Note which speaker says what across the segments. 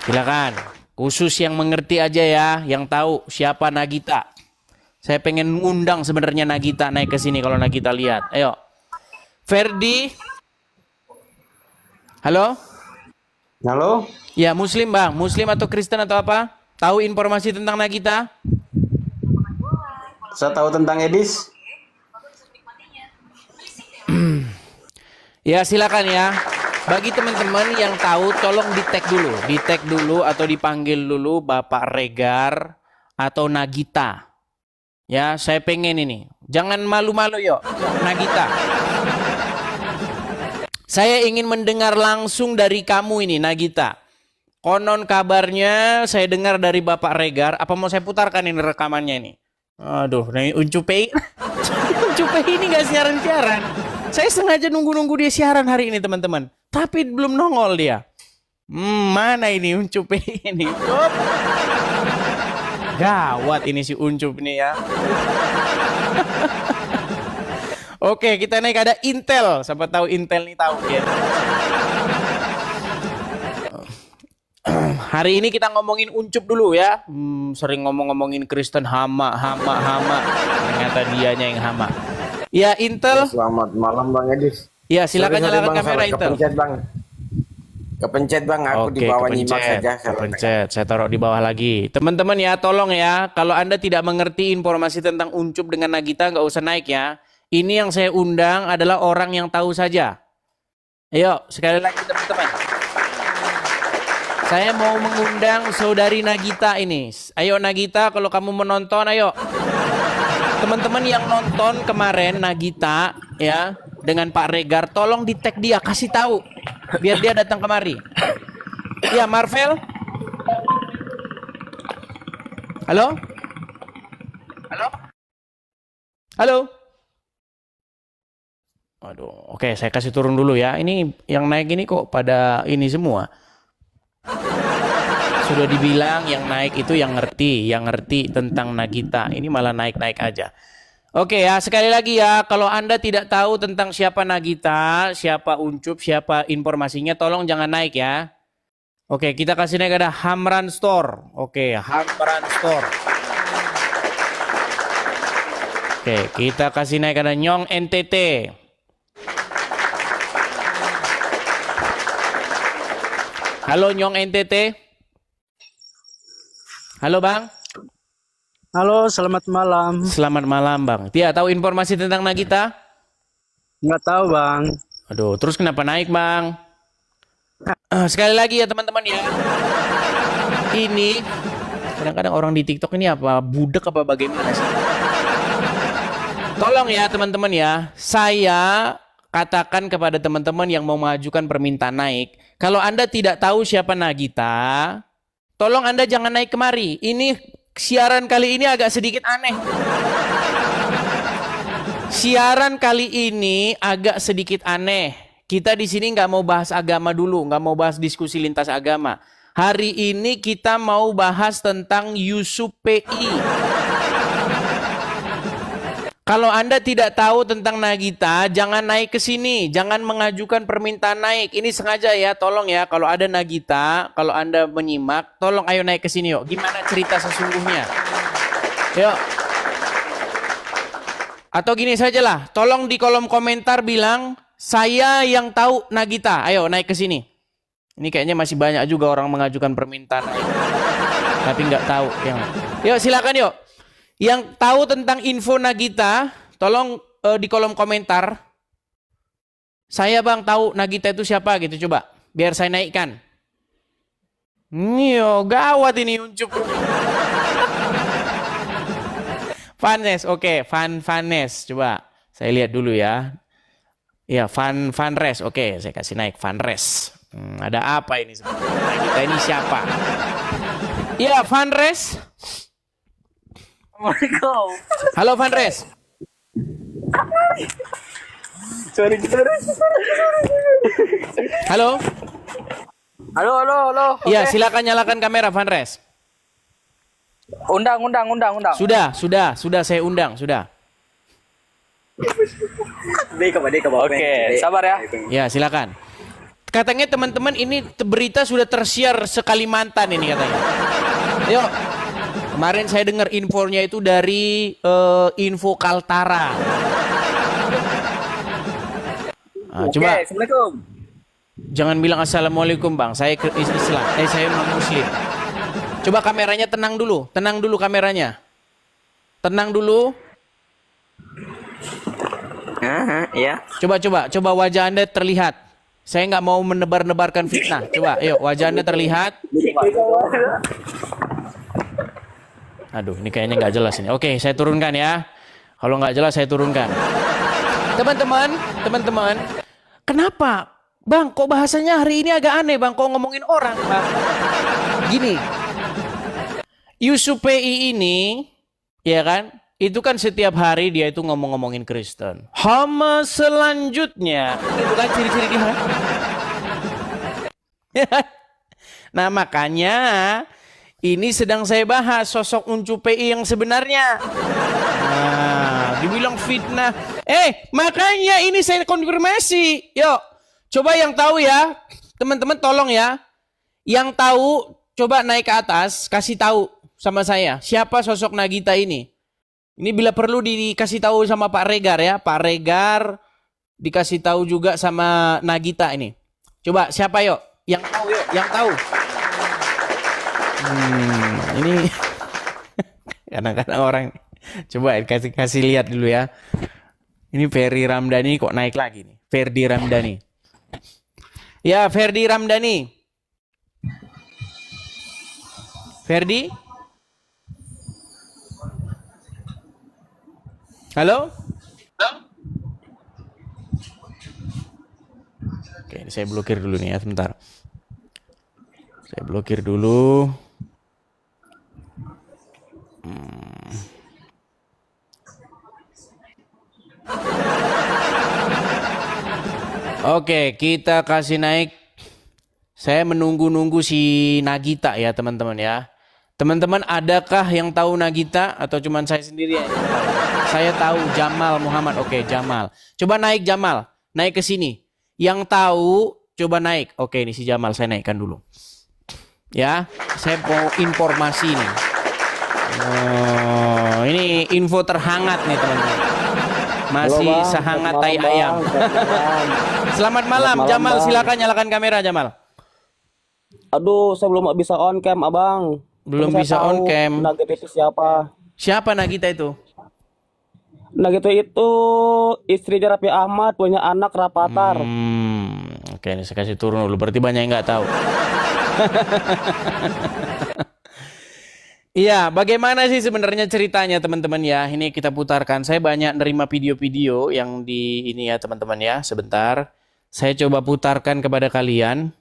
Speaker 1: Silakan. Khusus yang mengerti aja ya, yang tahu siapa Nagita. Saya pengen ngundang sebenarnya Nagita naik ke sini kalau Nagita lihat. Ayo. Ferdi. Halo?
Speaker 2: Halo?
Speaker 1: Ya, Muslim, Bang. Muslim atau Kristen atau apa? Tahu informasi tentang Nagita?
Speaker 2: Saya tahu tentang Edis.
Speaker 1: Ya, silakan ya. Bagi teman-teman yang tahu, tolong di-tag dulu atau dipanggil dulu Bapak Regar atau Nagita. Ya, saya pengen ini. Jangan malu-malu yuk, Nagita. Saya ingin mendengar langsung dari kamu ini, Nagita. Konon kabarnya saya dengar dari Bapak Regar. Apa mau saya putarkan ini rekamannya ini? Aduh, nih Uncupei. Uncupei ini nggak siaran-siaran. Saya sengaja nunggu-nunggu dia siaran hari ini, teman-teman. Tapi belum nongol dia. Mana ini Uncupei ini? Gawat ini si Uncup ini ya. Oke, kita naik ada Intel. Siapa tahu Intel nih tahu ya. Hari ini kita ngomongin Uncup dulu ya. Sering ngomongin Kristen hama. Ternyata dianya yang hama. Ya, Intel.
Speaker 2: Selamat malam Bang Edis.
Speaker 1: Ya, silakan nyalakan
Speaker 2: bang,
Speaker 1: kamera Intel.
Speaker 2: Kepencet Bang, aku di bawah nyimak saja.
Speaker 1: Kepencet, saya taruh di bawah lagi. Teman-teman ya, tolong ya. Kalau Anda tidak mengerti informasi tentang Uncup dengan Nagita, nggak usah naik ya. Ini yang saya undang adalah orang yang tahu saja. Ayo, sekali lagi teman-teman. Saya mau mengundang saudari Nagita ini. Ayo Nagita, kalau kamu menonton, ayo. Teman-teman yang nonton kemarin Nagita ya dengan Pak Regar, tolong di-tag dia, kasih tahu biar dia datang kemari. Ya, Marvel. Halo? Halo? Halo? Aduh, oke, saya kasih turun dulu ya. Ini yang naik ini kok pada ini semua. Sudah dibilang yang naik itu yang ngerti tentang Nagita. Ini malah naik-naik aja. Oke ya, sekali lagi ya, kalau Anda tidak tahu tentang siapa Nagita, siapa Uncup, siapa informasinya, tolong jangan naik ya. Oke, kita kasih naik ada Hamran Store. Oke, Hamran Store. Oke, kita kasih naik ada Nyong NTT. Halo Nyong NTT. Halo Bang.
Speaker 3: Halo, selamat malam.
Speaker 1: Selamat malam Bang. Dia tahu informasi tentang Nagita?
Speaker 3: Nggak tahu Bang.
Speaker 1: Aduh, terus kenapa naik Bang? Sekali lagi ya teman-teman ya. Ini kadang-kadang orang di TikTok ini apa budak apa bagaimana sih? Tolong ya teman-teman ya. Saya katakan kepada teman-teman yang mau mengajukan permintaan naik, kalau Anda tidak tahu siapa Nagita, tolong Anda jangan naik kemari. Ini siaran kali ini agak sedikit aneh. Siaran kali ini agak sedikit aneh. Kita di sini nggak mau bahas agama dulu, nggak mau bahas diskusi lintas agama. Hari ini kita mau bahas tentang Yusuf PI. Kalau Anda tidak tahu tentang Nagita, jangan naik ke sini, jangan mengajukan permintaan naik. Ini sengaja ya, tolong ya. Kalau ada Nagita, kalau Anda menyimak, tolong ayo naik ke sini yuk. Gimana cerita sesungguhnya? Yuk. Atau gini sajalah, tolong di kolom komentar bilang, saya yang tahu Nagita. Ayo naik ke sini. Ini kayaknya masih banyak juga orang mengajukan permintaan naik. Tapi nggak tahu. Yuk silakan yuk. Yang tahu tentang info Nagita, tolong di kolom komentar. Saya Bang tahu Nagita itu siapa gitu, coba. Biar saya naikkan. Nio, gawat ini Uncup. Vanes, oke, Vanes, coba. Saya lihat dulu ya. Ya, Vanres, oke, saya kasih naik Vanres. Ada apa ini sebenarnya? Nagita ini siapa? Ya, Vanres. Halo Vanres.
Speaker 3: Sorry.
Speaker 1: Halo.
Speaker 3: Halo.
Speaker 1: Iya, silakan nyalakan kamera Vanres.
Speaker 3: Undang.
Speaker 1: Sudah saya undang, sudah.
Speaker 3: Oke, sabar ya.
Speaker 1: Ya, silakan. Katanya teman-teman ini berita sudah tersiar se-Kalimantan ini katanya. Yuk. Kemarin saya dengar infonya itu dari Info Kaltara. Nah,
Speaker 3: Oke,
Speaker 1: coba
Speaker 3: Assalamualaikum.
Speaker 1: jangan bilang assalamualaikum bang. Saya Islam. Saya non Muslim. Coba kameranya tenang dulu kameranya. Tenang dulu.
Speaker 3: Ya.
Speaker 1: Coba wajah Anda terlihat. Saya nggak mau menebar-nebarkan fitnah. Coba, yuk wajah Anda terlihat. Aduh, ini kayaknya nggak jelas ini. Oke, saya turunkan ya. Kalau nggak jelas saya turunkan. Teman-teman, kenapa? Bang, kok bahasanya hari ini agak aneh, Bang? Kok ngomongin orang, Bang? Gini, Yusuf PI ini, ya kan? Itu kan setiap hari dia itu ngomongin Kristen. Hama selanjutnya, itu kan ciri-ciri dia. Nah, makanya ini sedang saya bahas sosok Uncu PI yang sebenarnya. Nah, dibilang fitnah. Makanya ini saya konfirmasi. Yuk, coba yang tahu ya. Teman-teman tolong ya. Yang tahu, coba naik ke atas. Kasih tahu sama saya. Siapa sosok Nagita ini? Ini bila perlu dikasih tahu sama Pak Regar ya. Pak Regar dikasih tahu juga sama Nagita ini. Coba siapa yuk? Yang tahu yuk. Yang tahu. Ini kadang-kadang orang coba kasih lihat dulu ya. Ini Ferdi Ramdhani kok naik lagi nih. Ferdi Ramdhani. Ya, Ferdi Ramdhani. Ferdi? Halo? Oke, ini saya blokir dulu nih ya, sebentar. Saya blokir dulu. Oke, kita kasih naik. Saya menunggu-nunggu si Nagita ya, teman-teman ya. Teman-teman, adakah yang tahu Nagita atau cuman saya sendiri ya? Saya tahu Jamal Muhammad. Oke, Jamal. Coba naik Jamal, naik ke sini. Yang tahu coba naik. Oke, ini si Jamal saya naikkan dulu. Ya, saya mau informasi nih. Oh, ini info terhangat nih, teman-teman. Masih
Speaker 2: Halo, Bang.
Speaker 1: sehangat
Speaker 2: Selamat
Speaker 1: tai
Speaker 2: malam,
Speaker 1: ayam.
Speaker 2: Bang.
Speaker 1: Selamat malam,
Speaker 2: Bang.
Speaker 1: Jamal. Silakan nyalakan kamera, Jamal.
Speaker 2: Aduh, saya belum bisa on cam, Abang.
Speaker 1: Belum
Speaker 2: Tapi
Speaker 1: bisa
Speaker 2: saya
Speaker 1: on
Speaker 2: tahu
Speaker 1: cam.
Speaker 2: Nagita itu siapa?
Speaker 1: Siapa Nagita itu?
Speaker 2: Nagita itu istri Raffi Ahmad, punya anak Rapatar.
Speaker 1: Oke, ini saya kasih turun dulu. Berarti banyak yang nggak tahu. Iya, bagaimana sih sebenarnya ceritanya teman-teman ya? Ini kita putarkan. Saya banyak nerima video-video yang di ini ya teman-teman ya. Sebentar. Saya coba putarkan kepada kalian.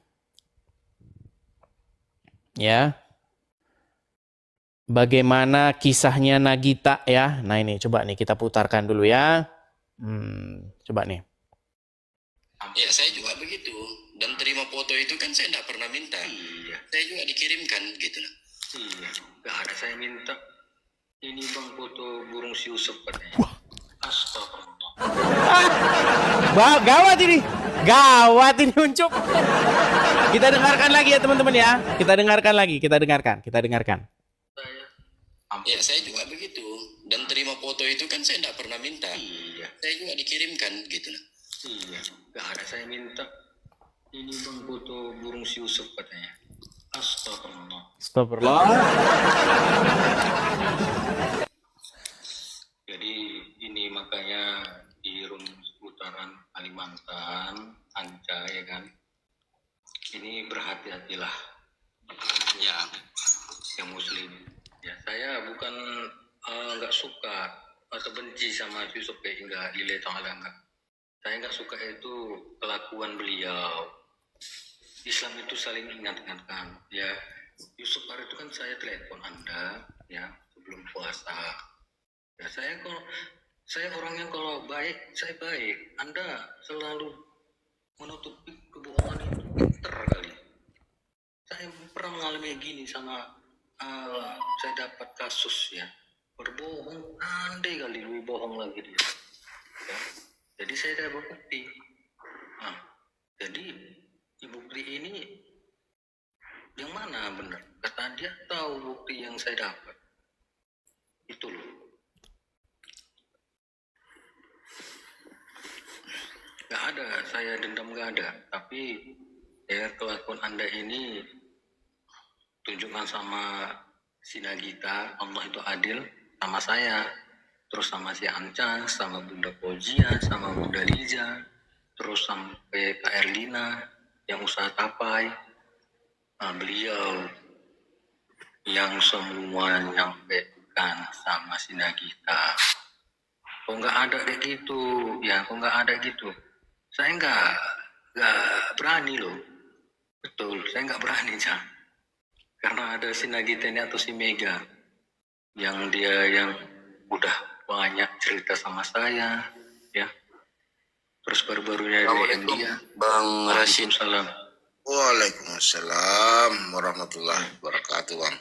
Speaker 1: Ya. Bagaimana kisahnya Nagita ya. Nah ini coba nih kita putarkan dulu ya. Coba nih.
Speaker 4: Ya saya juga begitu. Dan terima foto itu kan saya tidak pernah minta. Iya. Saya juga dikirimkan gitu lah.
Speaker 5: Iya, nggak ada saya minta. Ini bang foto burung si Yusuf katanya. Astagfirullah.
Speaker 1: Gawat ini. Gawat ini Uncup. Kita dengarkan lagi ya teman-teman ya. Kita dengarkan lagi. Kita dengarkan.
Speaker 4: Ya saya juga begitu. Dan terima foto itu kan saya tidak pernah minta.
Speaker 5: Iya.
Speaker 4: Saya juga dikirimkan gitu lah.
Speaker 5: Iya, nggak ada saya minta. Ini bang foto burung si Yusuf katanya. Astagfirullah.
Speaker 1: Astagfirullah.
Speaker 5: Jadi ini makanya di seputaran Kalimantan, Anca ya kan. Ini berhati-hatilah.
Speaker 4: Ya.
Speaker 5: Yang Muslim. Ya saya bukan nggak suka atau benci sama Yusuf hingga nilai ta'ala enggak. Saya nggak suka itu kelakuan beliau. Islam itu saling ingat-ingatkan ya. Yusuf hari itu kan saya telepon Anda ya sebelum puasa ya. Saya orang yang kalau baik saya baik. Anda selalu menutupi kebohongan itu pinter kali. Saya pernah mengalami gini sama saya dapat kasus ya berbohong, andai kali lebih bohong lagi dia ya. Jadi saya tidak berbukti. Nah, jadi bukti ini yang mana benar? Kata dia tahu bukti yang saya dapat. Itu loh. Gak ada, saya dendam gak ada. Tapi ya kelakuan Anda ini tunjukkan sama si Nagita, Allah itu adil sama saya. Terus sama si Anca, sama Bunda Fojia, sama Bunda Riza, terus sampai Kak Erlina yang usaha tapai. Nah, beliau yang semua nyampaikan sama si Nagita. Kok nggak ada kayak gitu? Ya, kok nggak ada gitu? Saya nggak berani loh. Betul, saya nggak berani, Cak. Karena ada si Nagita ini atau si Mega yang dia yang udah banyak cerita sama saya, ya. Terus baru-barunya DM dia.
Speaker 4: Bang Rashid.
Speaker 5: Salam.
Speaker 6: Waalaikumsalam warahmatullahi wabarakatuh, Bang.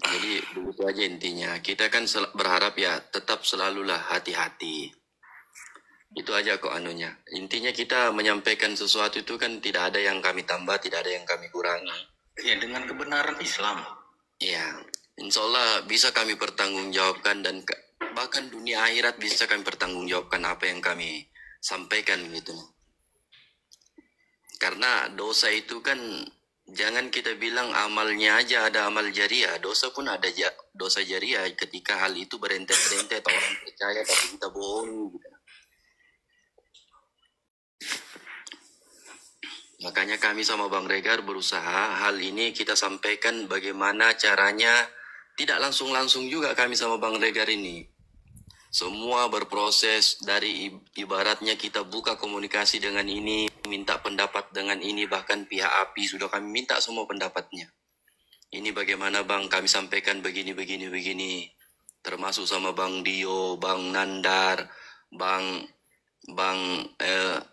Speaker 4: Jadi begitu aja intinya. Kita kan berharap ya tetap selalulah hati-hati. Itu aja kok anunya. Intinya kita menyampaikan sesuatu itu kan tidak ada yang kami tambah, tidak ada yang kami kurangi.
Speaker 5: Ya, dengan kebenaran Islam.
Speaker 4: Ya, insya Allah bisa kami pertanggungjawabkan dan bahkan dunia akhirat bisa kami pertanggungjawabkan apa yang kami sampaikan gitu. Karena dosa itu kan jangan kita bilang amalnya aja ada amal jariah, dosa pun ada dosa jariah ketika hal itu berentet-rentet orang percaya tapi kita bohong gitu. Makanya kami sama Bang Regar berusaha hal ini kita sampaikan bagaimana caranya, tidak langsung-langsung juga kami sama Bang Regar ini. Semua berproses dari ibaratnya kita buka komunikasi dengan ini, minta pendapat dengan ini, bahkan pihak API sudah kami minta semua pendapatnya. Ini bagaimana Bang, kami sampaikan begini. Termasuk sama Bang Dio, Bang Nandar, Bang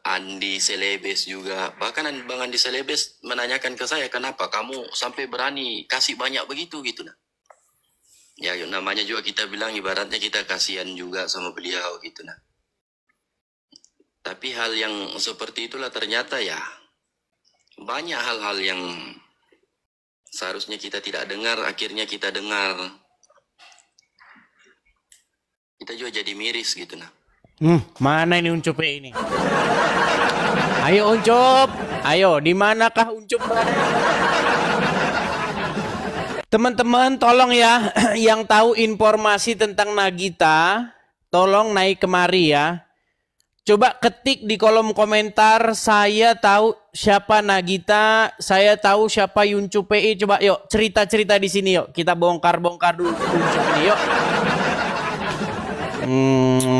Speaker 4: Andi Selebes juga. Bahkan Bang Andi Selebes menanyakan ke saya, kenapa kamu sampai berani kasih banyak begitu gitu nah. Ya namanya juga kita bilang ibaratnya kita kasihan juga sama beliau gitu nah. Tapi hal yang seperti itulah ternyata ya banyak hal-hal yang seharusnya kita tidak dengar, akhirnya kita dengar. Kita juga jadi miris gitu nah.
Speaker 1: Mana ini Uncup ini? Ayo Uncup, ayo di manakah Uncup? Teman-teman tolong ya, yang tahu informasi tentang Nagita, tolong naik kemari ya. Coba ketik di kolom komentar, saya tahu siapa Nagita, saya tahu siapa Uncup PI. Coba yuk cerita-cerita di sini yuk, kita bongkar-bongkar dulu Uncup ini yuk.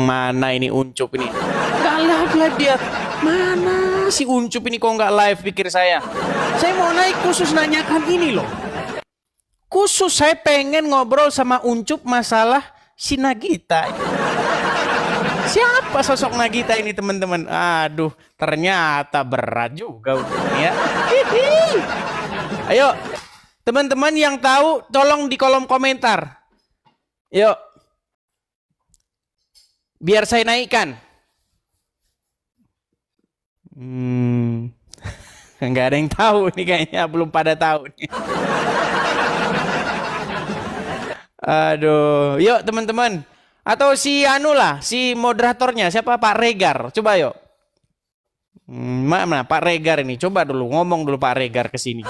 Speaker 1: Mana ini Uncup ini? Nggak live dia. Mana si Uncup ini kok nggak live pikir saya? Saya mau naik khusus nanyakan ini loh. Khusus saya pengen ngobrol sama Uncup masalah si Nagita. Siapa sosok Nagita ini teman-teman? Aduh, ternyata berat juga ya. Ayo, teman-teman yang tahu tolong di kolom komentar. Yuk. Biar saya naikkan. Nggak ada yang tahu nih kayaknya, belum pada tahu nih. Aduh, yuk teman-teman. Atau si anu lah, si moderatornya siapa, Pak Regar. Coba yuk. Mana Pak Regar ini? Coba dulu ngomong dulu Pak Regar ke sini.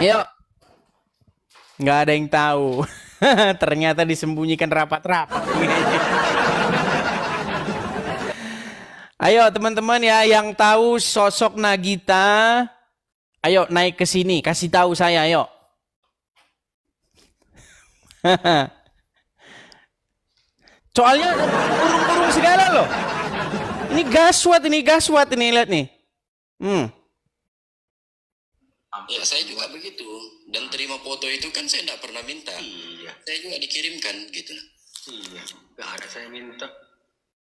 Speaker 1: Yuk. Nggak ada yang tahu. Ternyata disembunyikan rapat-rapat. Ayo teman-teman ya yang tahu sosok Nagita, ayo naik ke sini, kasih tahu saya, ayo. Soalnya ada burung-burung segala loh. Ini gaswat ini lihat nih.
Speaker 4: Ya saya juga begitu. Dan terima foto itu kan saya tidak pernah minta.
Speaker 5: Iya.
Speaker 4: Saya juga dikirimkan gitu.
Speaker 5: Iya. Gak ada saya minta.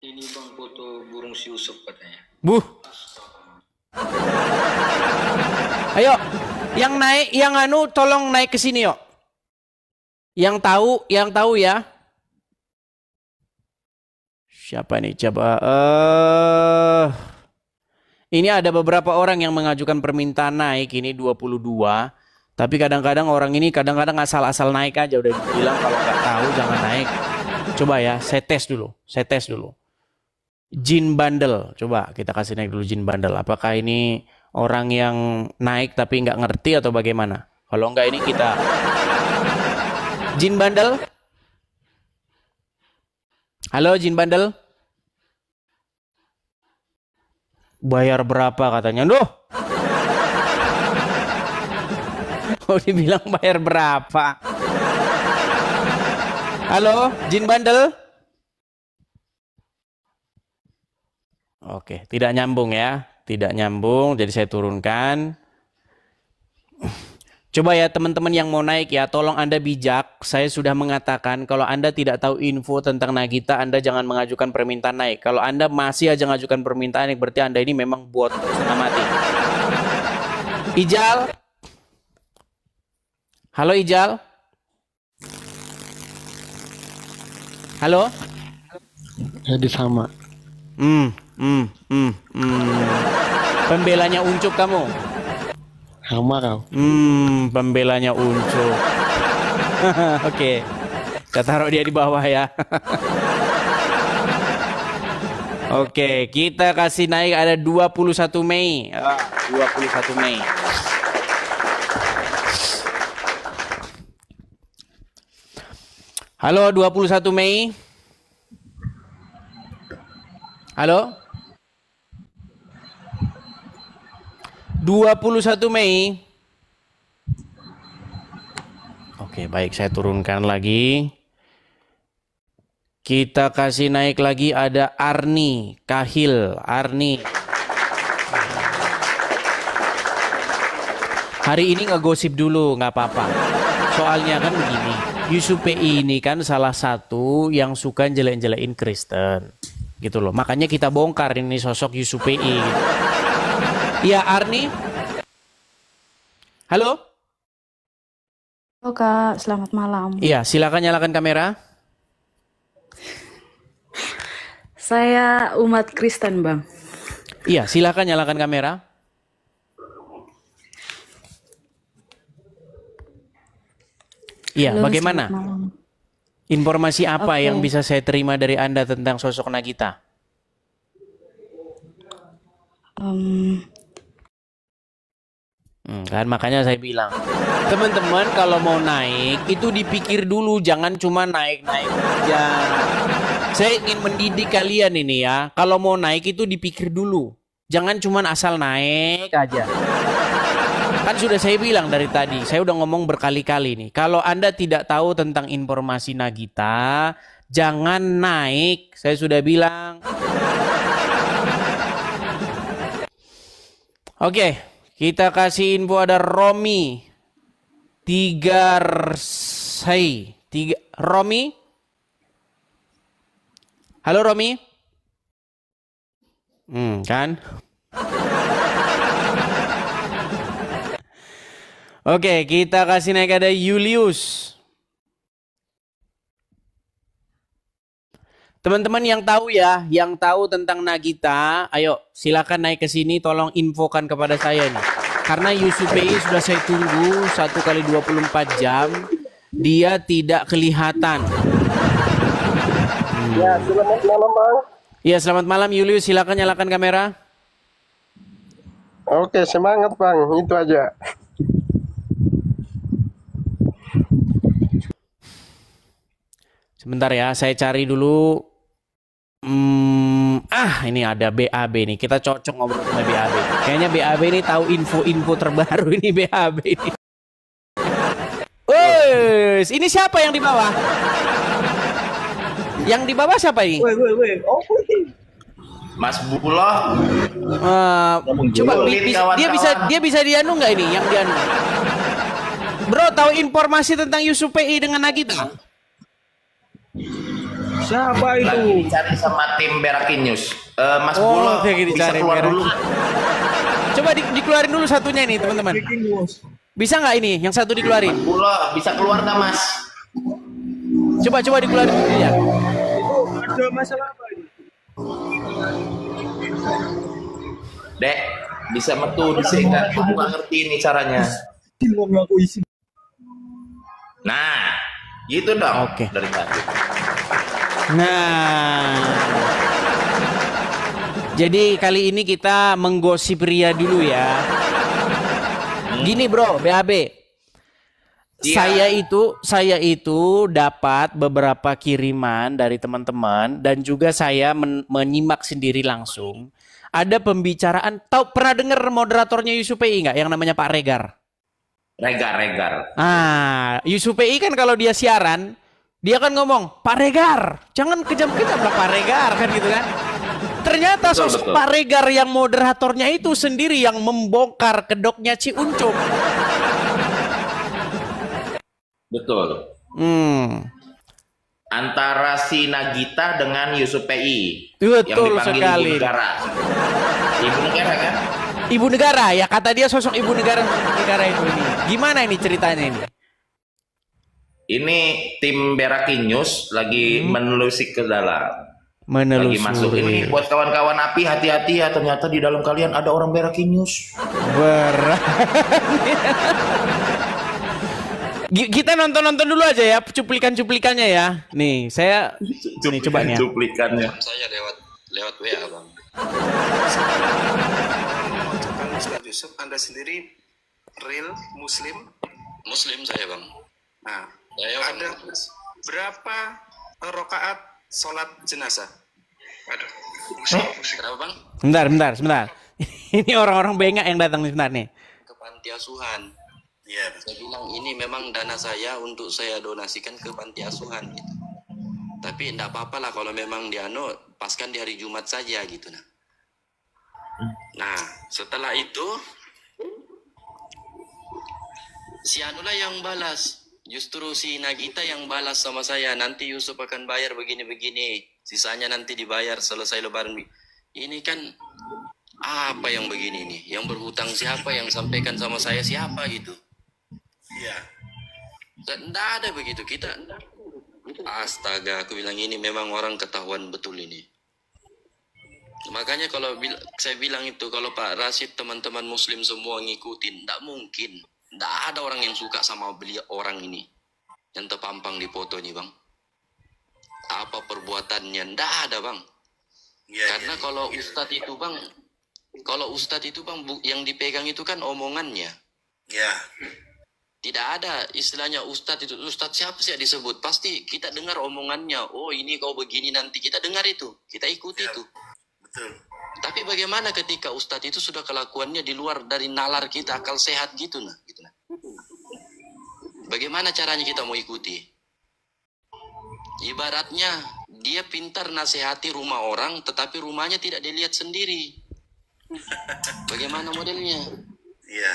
Speaker 5: Ini Bang foto burung si Yusuf katanya.
Speaker 1: Ayo, yang naik, yang anu tolong naik ke sini yuk. Yang tahu ya. Siapa nih? Coba. Ini ada beberapa orang yang mengajukan permintaan naik. Ini 22. Tapi kadang-kadang orang ini kadang-kadang asal-asal naik aja. Udah bilang kalau nggak tahu jangan naik. Coba ya, saya tes dulu. Jin Bandel. Coba kita kasih naik dulu Jin Bandel. Apakah ini orang yang naik tapi nggak ngerti atau bagaimana? Kalau nggak ini kita... Jin Bandel? Halo Jin Bandel? Bayar berapa katanya? Duh! Oh dibilang bayar berapa? Halo Jin Bandel? Oke, tidak nyambung ya. Tidak nyambung, jadi saya turunkan. Coba ya teman-teman yang mau naik ya, tolong Anda bijak. Saya sudah mengatakan kalau Anda tidak tahu info tentang Nagita, Anda jangan mengajukan permintaan naik. Kalau Anda masih aja mengajukan permintaan naik, berarti Anda ini memang bot setengah mati. Ijal? Halo Ijal? Halo?
Speaker 2: Jadi sama.
Speaker 1: Pembelanya Uncuk kamu?
Speaker 2: Sama kau.
Speaker 1: Pembelanya Uncuk. Oke. Saya taruh dia di bawah ya. Oke, kita kasih naik ada 21 Mei. 21 Mei. Halo 21 Mei. Halo? 21 Mei. Oke, baik, saya turunkan lagi. Kita kasih naik lagi ada Arni Kahil. Arni. Hari ini ngegosip dulu, nggak apa-apa. Soalnya kan begini, Yusuf PI ini kan salah satu yang suka jelek-jelekin Kristen. Gitu loh. Makanya kita bongkar ini sosok Yusuf PI. Gitu. Iya, Arni. Halo?
Speaker 7: Halo Kak, selamat malam.
Speaker 1: Iya, silakan nyalakan kamera.
Speaker 7: Saya umat Kristen, Bang.
Speaker 1: Iya, silakan nyalakan kamera. Iya,
Speaker 7: Halo,
Speaker 1: bagaimana?
Speaker 7: selamat malam.
Speaker 1: Informasi apa
Speaker 7: Oke.
Speaker 1: yang bisa saya terima dari Anda tentang sosok Nagita? Kan makanya saya bilang, teman-teman kalau mau naik itu dipikir dulu, jangan cuma naik-naik aja. Saya ingin mendidik kalian ini ya, kalau mau naik itu dipikir dulu, jangan cuma asal naik aja. Kan sudah saya bilang dari tadi, saya udah ngomong berkali-kali nih, kalau Anda tidak tahu tentang informasi Nagita, jangan naik. Saya sudah bilang. Oke, kita kasih info ada Romi. Romi? Halo Romi? Kan? Oke, kita kasih naik ada Julius. Teman-teman yang tahu ya, yang tahu tentang Nagita, ayo silakan naik ke sini, tolong infokan kepada saya nih. Karena Yusuf PI sudah saya tunggu 1 kali 24 jam, dia tidak kelihatan.
Speaker 2: Ya, selamat malam, Bang.
Speaker 1: Iya, selamat malam Julius, silakan nyalakan kamera.
Speaker 2: Oke, semangat, Bang. Itu aja.
Speaker 1: Sebentar ya, saya cari dulu. Ini ada BAB nih. Kita cocok ngobrol sama BAB. Kayaknya BAB ini tahu info-info terbaru ini BAB ini. Wes, ini siapa yang di bawah? Yang di bawah siapa ini?
Speaker 6: Mas Bula.
Speaker 1: Coba dia bisa dianu nggak ini? Yang dianu. Bro, tahu informasi tentang Yusuf PI dengan Nagita?
Speaker 2: Siapa itu?
Speaker 6: Lagi dicari sama tim Berakin News. Mas Bula bisa keluar dulu.
Speaker 1: Coba dikeluarin dulu satunya ini teman-teman. Bisa nggak ini yang satu dikeluarin?
Speaker 6: Mas Bula bisa keluar nggak Mas?
Speaker 1: Coba dikeluarin dulu ya.
Speaker 2: Itu ada masalah apa ini?
Speaker 6: Dek, bisa metu di sini kan? Aku nggak ngerti ini caranya. Nah, gitu dong.
Speaker 1: Oke.
Speaker 6: Dari tadi.
Speaker 1: Nah, jadi kali ini kita menggosip Ria dulu ya. Gini bro, BAB.
Speaker 6: Iya.
Speaker 1: Saya itu dapat beberapa kiriman dari teman-teman dan juga saya menyimak sendiri langsung. Ada pembicaraan, pernah dengar moderatornya Yusupei nggak yang namanya Pak Regar?
Speaker 6: Regar.
Speaker 1: Yusupei kan kalau dia siaran, dia kan ngomong, Pak Regar, jangan kejam-kejam lah Pak Regar, kan gitu kan. Ternyata sosok Pak Regar yang moderatornya itu sendiri yang membongkar kedoknya Ci Uncum.
Speaker 6: Betul. Antara si Nagita dengan Yusupei.
Speaker 1: Betul
Speaker 6: yang dipanggil
Speaker 1: sekali.
Speaker 6: Ibu Negara. Ibu Negara kan?
Speaker 1: Ibu Negara ya, kata dia sosok Ibu Negara itu ini. Gimana ini ceritanya ini?
Speaker 6: Ini tim Berakin News lagi menelusik ke dalam.
Speaker 1: Menelusuri.
Speaker 6: Lagi masuk ini buat kawan-kawan api, hati-hati ya, ternyata di dalam kalian ada orang Berakin News.
Speaker 1: Kita nonton dulu aja ya cuplikan-cuplikannya ya. Nih, saya nih coba nih ya.
Speaker 6: Cuplikannya.
Speaker 4: Saya lewat WA, Bang.
Speaker 8: Ustaz Yusuf, Anda sendiri real Muslim?
Speaker 4: Muslim saya, Bang.
Speaker 8: Nah,
Speaker 4: Saya
Speaker 8: ada berapa rakaat sholat jenazah? Aduh,
Speaker 4: Kenapa, Bang?
Speaker 1: Sebentar. Ini orang-orang bengak yang datang nih sebentar nih.
Speaker 4: Ke panti asuhan.
Speaker 8: Iya.
Speaker 4: Saya bilang ini memang dana saya untuk saya donasikan ke panti asuhan gitu. Tapi enggak apa-apa lah kalau memang paskan di hari Jumat saja gitu nah. Nah, setelah itu si Anulah yang balas. Justru si Nagita yang balas sama saya, nanti Yusuf akan bayar begini-begini. Sisanya nanti dibayar selesai lebaran. Ini kan apa yang begini nih? Yang berhutang siapa? Yang sampaikan sama saya siapa gitu?
Speaker 8: Iya.
Speaker 4: Tidak ada begitu kita. Astaga, aku bilang ini memang orang ketahuan betul ini. Makanya kalau saya bilang itu, kalau Pak Rashid teman-teman Muslim semua ngikutin, tidak mungkin. Tidak ada orang yang suka sama beliau orang ini yang terpampang di foto ini, Bang. Apa perbuatannya? Tidak ada, Bang.
Speaker 8: Ya,
Speaker 4: Karena kalau Ustadz itu, Bang, yang dipegang itu kan omongannya.
Speaker 8: Ya.
Speaker 4: Tidak ada istilahnya Ustadz itu. Ustadz siapa sih yang disebut? Pasti kita dengar omongannya. Oh, ini kau begini nanti. Kita dengar itu. Kita ikuti itu.
Speaker 8: Betul.
Speaker 4: Tapi bagaimana ketika Ustadz itu sudah kelakuannya di luar dari nalar kita, akal sehat gitu nah. Bagaimana caranya kita mau ikuti? Ibaratnya dia pintar nasihati rumah orang, tetapi rumahnya tidak dilihat sendiri. Bagaimana modelnya?
Speaker 8: Iya.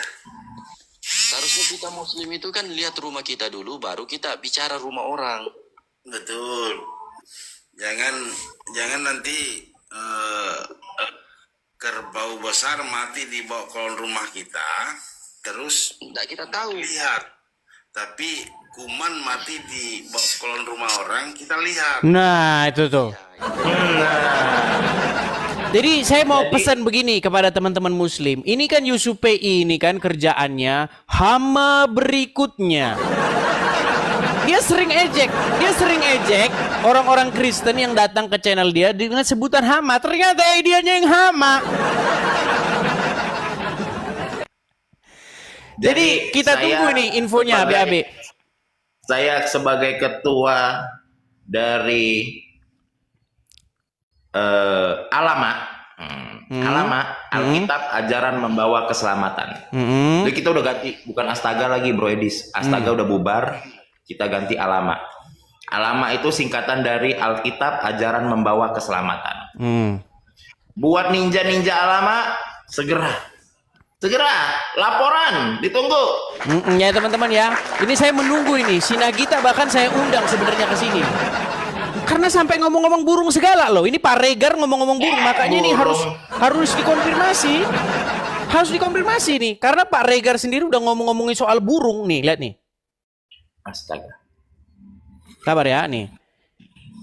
Speaker 4: Seharusnya kita Muslim itu kan lihat rumah kita dulu, baru kita bicara rumah orang.
Speaker 8: Betul. Jangan nanti kerbau besar mati di bawah kolong rumah kita, terus
Speaker 4: Tidak kita tahu.
Speaker 8: lihat. Tapi kuman mati di bawah kolong rumah orang, kita lihat.
Speaker 1: Nah, itu tuh. Jadi saya mau pesan begini kepada teman-teman Muslim. Ini kan Yusupei ini kan kerjaannya hama berikutnya. Dia sering ejek orang-orang Kristen yang datang ke channel dia dengan sebutan hama. Ternyata dianya yang hama. Jadi kita tunggu nih infonya BAB.
Speaker 6: Saya sebagai ketua dari Alama Alkitab Ajaran Membawa Keselamatan. Jadi kita udah ganti, bukan Astaga lagi Bro Edis. Astaga udah bubar, kita ganti Alama. Alama itu singkatan dari Alkitab Ajaran Membawa Keselamatan. Buat ninja-ninja Alama, segera laporan, ditunggu.
Speaker 1: Ya teman-teman ya, ini saya menunggu ini. Si Nagita bahkan saya undang sebenarnya ke sini. Karena sampai ngomong-ngomong burung segala loh. Ini Pak Regar ngomong-ngomong burung, makanya ini harus dikonfirmasi. Harus dikonfirmasi nih, karena Pak Regar sendiri udah ngomong-ngomongin soal burung nih, lihat nih.
Speaker 6: Astaga.
Speaker 1: Kabar ya nih.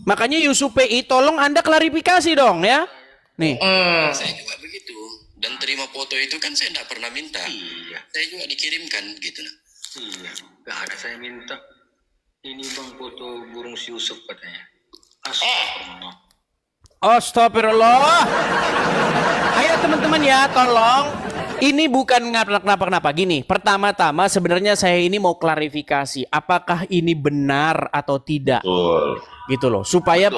Speaker 1: Makanya Yusuf PI, tolong Anda klarifikasi dong ya. Nih.
Speaker 4: Saya juga begitu. Dan terima foto itu kan saya tidak pernah minta.
Speaker 5: Iya.
Speaker 4: Saya juga dikirimkan gitu.
Speaker 5: Iya, nggak ada saya minta. Ini bang foto burung si Yusuf katanya. Astagfirullah.
Speaker 1: Astagfirullah. Ayo teman-teman ya, tolong. Ini bukan kenapa-kenapa gini. Pertama-tama sebenarnya saya ini mau klarifikasi. Apakah ini benar atau tidak?
Speaker 6: Betul.
Speaker 1: Gitu loh. Supaya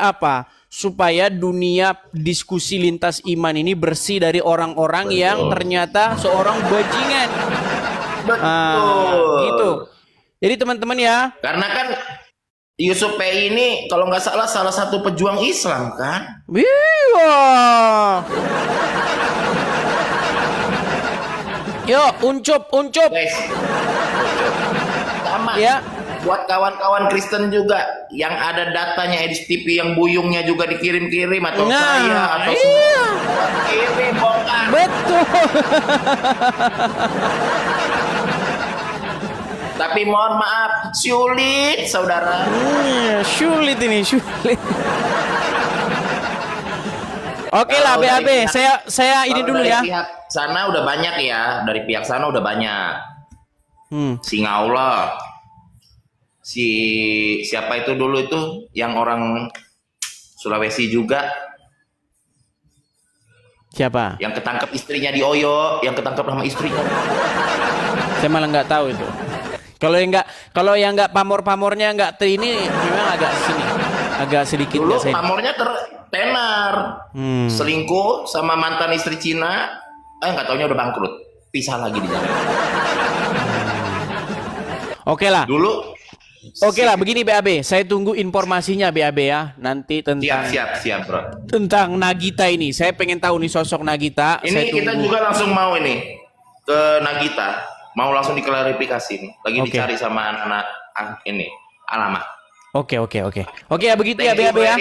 Speaker 1: apa? Supaya dunia diskusi lintas iman ini bersih dari orang-orang yang ternyata seorang bajingan. Gitu. Jadi teman-teman ya.
Speaker 6: Karena kan Yusuf PI ini kalau nggak salah satu pejuang Islam kan?
Speaker 1: Iya. Yuk, uncup.
Speaker 6: Guys, sama.
Speaker 1: Ya.
Speaker 6: Buat kawan-kawan Kristen juga yang ada datanya Edis TV yang buyungnya juga dikirim-kirim atau saya atau
Speaker 1: iya.
Speaker 6: kirim bongkar.
Speaker 1: Betul.
Speaker 6: Tapi mohon maaf, sulit saudara.
Speaker 1: Sulit ini, sulit. Oke lah BAB, saya ini dulu ya.
Speaker 6: Pihak sana udah banyak ya, dari pihak sana udah banyak. Singaula. Siapa itu dulu itu yang orang Sulawesi juga?
Speaker 1: Siapa?
Speaker 6: Yang ketangkep istrinya di Oyo, yang ketangkep sama istrinya.
Speaker 1: Saya malah nggak tahu itu. Kalau yang nggak pamor-pamornya nggak ini memang agak sedikit.
Speaker 6: Dulu pamornya tenar, selingkuh sama mantan istri Cina, nggak taunya udah bangkrut, pisah lagi di jalan.
Speaker 1: Oke lah.
Speaker 6: Dulu.
Speaker 1: Oke lah, begini BAB, saya tunggu informasinya BAB ya, nanti tentang
Speaker 6: siap bro.
Speaker 1: Tentang Nagita ini, saya pengen tahu nih sosok Nagita.
Speaker 6: Ini kita juga langsung mau ini ke Nagita, mau langsung diklarifikasi nih, lagi dicari sama anak-anak ini alamat. Oke ya begitu ya BAB ya.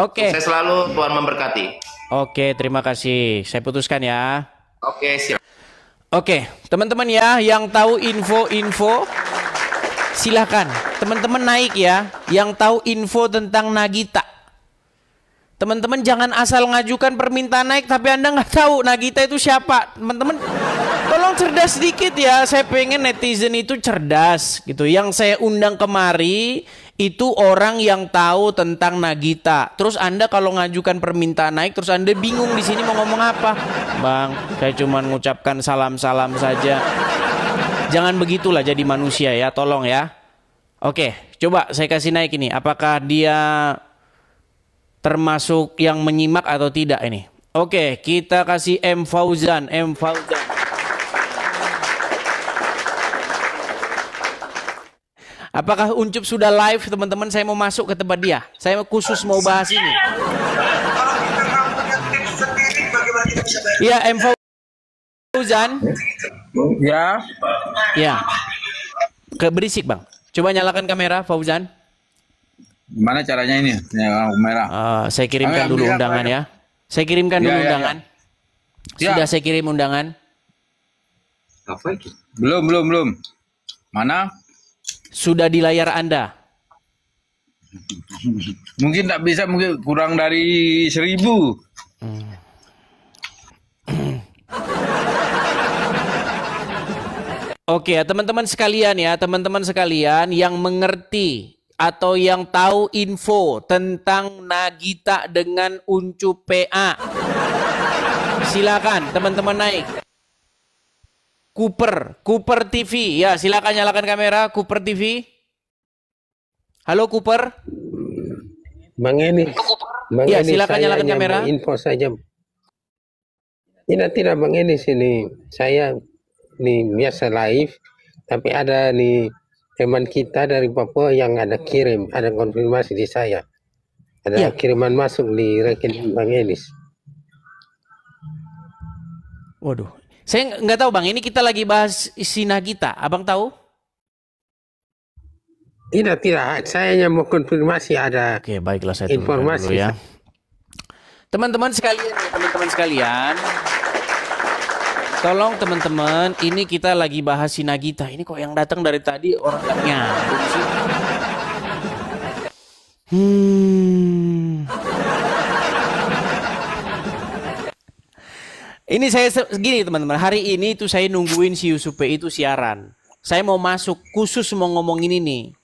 Speaker 6: Oke. Saya selalu Tuhan memberkati.
Speaker 1: Oke, terima kasih. Saya putuskan ya.
Speaker 6: Oke, siap.
Speaker 1: Oke, teman-teman ya, yang tahu info silahkan teman-teman naik ya, yang tahu info tentang Nagita. Teman-teman jangan asal ngajukan permintaan naik tapi Anda nggak tahu Nagita itu siapa. Teman-teman tolong cerdas sedikit ya, saya pengen netizen itu cerdas gitu. Yang saya undang kemari itu orang yang tahu tentang Nagita. Terus Anda kalau ngajukan permintaan naik terus Anda bingung di sini mau ngomong apa. Bang, saya cuma mengucapkan salam-salam saja. Jangan begitulah jadi manusia ya, tolong ya. Oke, coba saya kasih naik ini. Apakah dia termasuk yang menyimak atau tidak ini? Oke, kita kasih M Fauzan. Apakah Uncup sudah live teman-teman? Saya mau masuk ke tempat dia. Saya khusus mau bahas ini. Iya, M Fauzan.
Speaker 9: Ya.
Speaker 1: Ya. Berisik bang. Coba nyalakan kamera Fauzan.
Speaker 9: Gimana caranya ini? Nyalakan kamera.
Speaker 1: Saya kirimkan dulu undangan ya. Saya kirimkan dulu undangan. Sudah saya kirim undangan.
Speaker 9: Belum. Mana?
Speaker 1: Sudah di layar Anda.
Speaker 9: Mungkin tak bisa, mungkin kurang dari 1000.
Speaker 1: Oke ya teman-teman sekalian yang mengerti atau yang tahu info tentang Nagita dengan Uncup PA, silakan teman-teman naik. Cooper TV ya, silakan nyalakan kamera Cooper TV. Halo Cooper.
Speaker 10: Bang Enis.
Speaker 1: Ya silakan nyalakan kamera.
Speaker 10: Info saja. Tidak Bang Enis, ini saya nih biasa live, tapi ada nih teman kita dari Papua yang ada konfirmasi di saya. Ada kiriman masuk di rekening Bang Enis.
Speaker 1: Waduh, saya nggak tahu Bang, ini kita lagi bahas si Nagita, Abang tahu?
Speaker 10: Tidak, saya hanya mau konfirmasi ada.
Speaker 1: Oke, baiklah saya
Speaker 10: informasi
Speaker 1: dulu ya. Teman-teman sekalian, tolong teman-teman, ini kita lagi bahas si Nagita. Ini kok yang datang dari tadi orang gak nyambung sih. Ini saya gini teman-teman, hari ini itu saya nungguin si Yusuf P itu siaran. Saya mau masuk khusus mau ngomongin ini.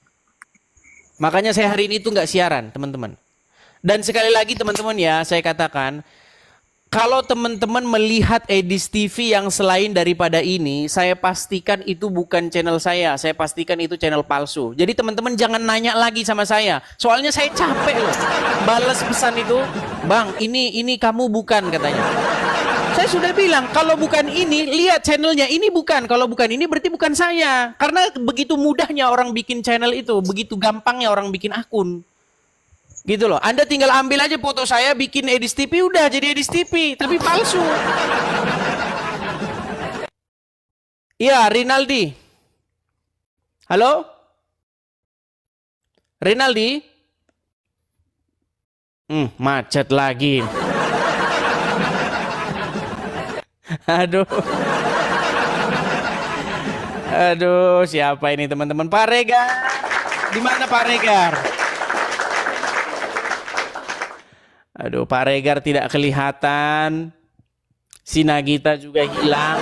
Speaker 1: Makanya saya hari ini tuh nggak siaran teman-teman. Dan sekali lagi teman-teman ya, saya katakan, kalau teman-teman melihat Edis TV yang selain daripada ini, saya pastikan itu bukan channel saya pastikan itu channel palsu. Jadi teman-teman jangan nanya lagi sama saya. Soalnya saya capek loh balas pesan itu. Bang, ini kamu bukan katanya. Saya sudah bilang, kalau bukan ini, lihat channelnya, ini bukan. Kalau bukan ini berarti bukan saya. Karena begitu mudahnya orang bikin channel itu, begitu gampangnya orang bikin akun. Gitu loh, Anda tinggal ambil aja foto saya, bikin Edis TV, udah jadi Edis TV, tapi palsu. Iya, Rinaldi. Halo? Rinaldi? Macet lagi. Aduh. Aduh, siapa ini teman-teman? Pak Regar. Di mana Pak Regar? Aduh, Pak Regar tidak kelihatan. Si Nagita juga hilang.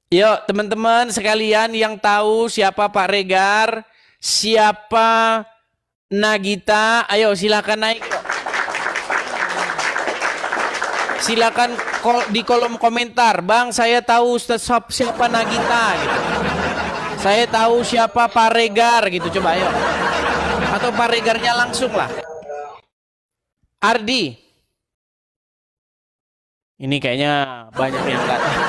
Speaker 1: Yuk, teman-teman sekalian yang tahu siapa Pak Regar, siapa Nagita, ayo silakan naik. Silakan di kolom komentar, Bang, saya tahu siapa Nagita gitu. Saya tahu siapa Pak Regar gitu, coba ayo. Atau Pak Regarnya langsung lah. Ardi. Ini kayaknya banyak yang enggak tahu.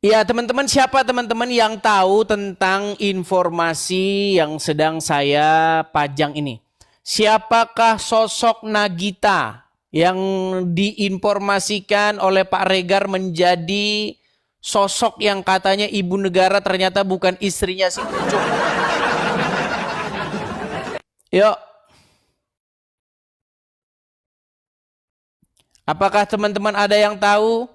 Speaker 1: Ya teman-teman, siapa teman-teman yang tahu tentang informasi yang sedang saya pajang ini? Siapakah sosok Nagita yang diinformasikan oleh Pak Regar menjadi sosok yang katanya ibu negara, ternyata bukan istrinya si Ucup? Yuk. Apakah teman-teman ada yang tahu?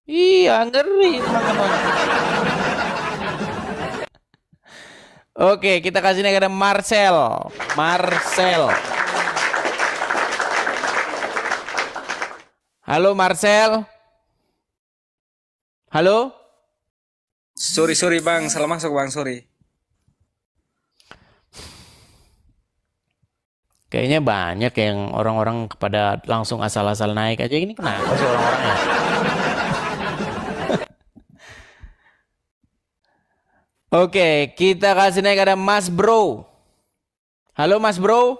Speaker 1: Iya, ngeri teman-teman. Oke, kita kasih naik ada Marcel. Halo Marcel. Halo.
Speaker 11: Sorry bang, salah masuk bang, sorry.
Speaker 1: Kayaknya banyak yang orang-orang kepada langsung asal-asal naik aja. Ini kenapa sih orang-orangnya? Oke, kita kasih naik ada Mas Bro. Halo Mas Bro.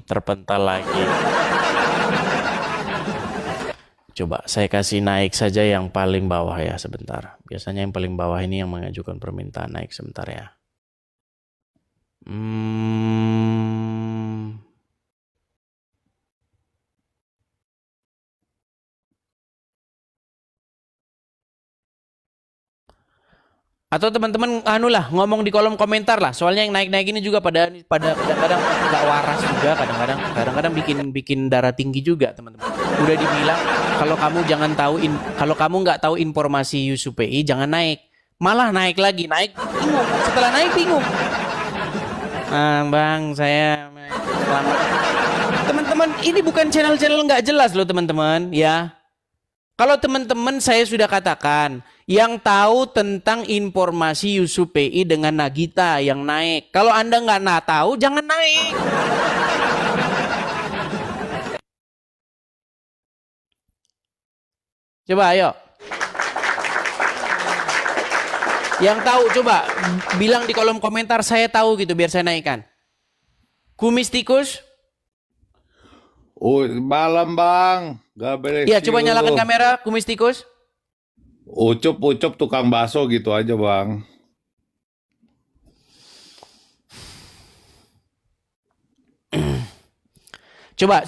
Speaker 1: Terpental lagi. Coba saya kasih naik saja yang paling bawah ya sebentar. Biasanya yang paling bawah ini yang mengajukan permintaan naik sebentar ya. Atau teman-teman ngomong di kolom komentar lah. Soalnya yang naik-naik ini juga pada kadang-kadang nggak waras juga, kadang-kadang bikin darah tinggi juga, teman-teman. Udah dibilang kalau kamu nggak tahu informasi Yusuf PI jangan naik. Malah naik lagi, bingung. Setelah naik bingung. Bang, saya selamat. Teman-teman, ini bukan channel-channel nggak jelas loh, teman-teman, ya. Kalau teman-teman saya sudah katakan, yang tahu tentang informasi Yusuf PI dengan Nagita yang naik. Kalau Anda nggak tahu, jangan naik. Coba ayo. Yang tahu coba bilang di kolom komentar saya tahu gitu biar saya naikkan. Kumis tikus?
Speaker 12: Oh, malam bang. Gak beres.
Speaker 1: Iya, coba nyalakan kamera, kumis tikus.
Speaker 12: Ucup tukang bakso gitu aja bang.
Speaker 1: Coba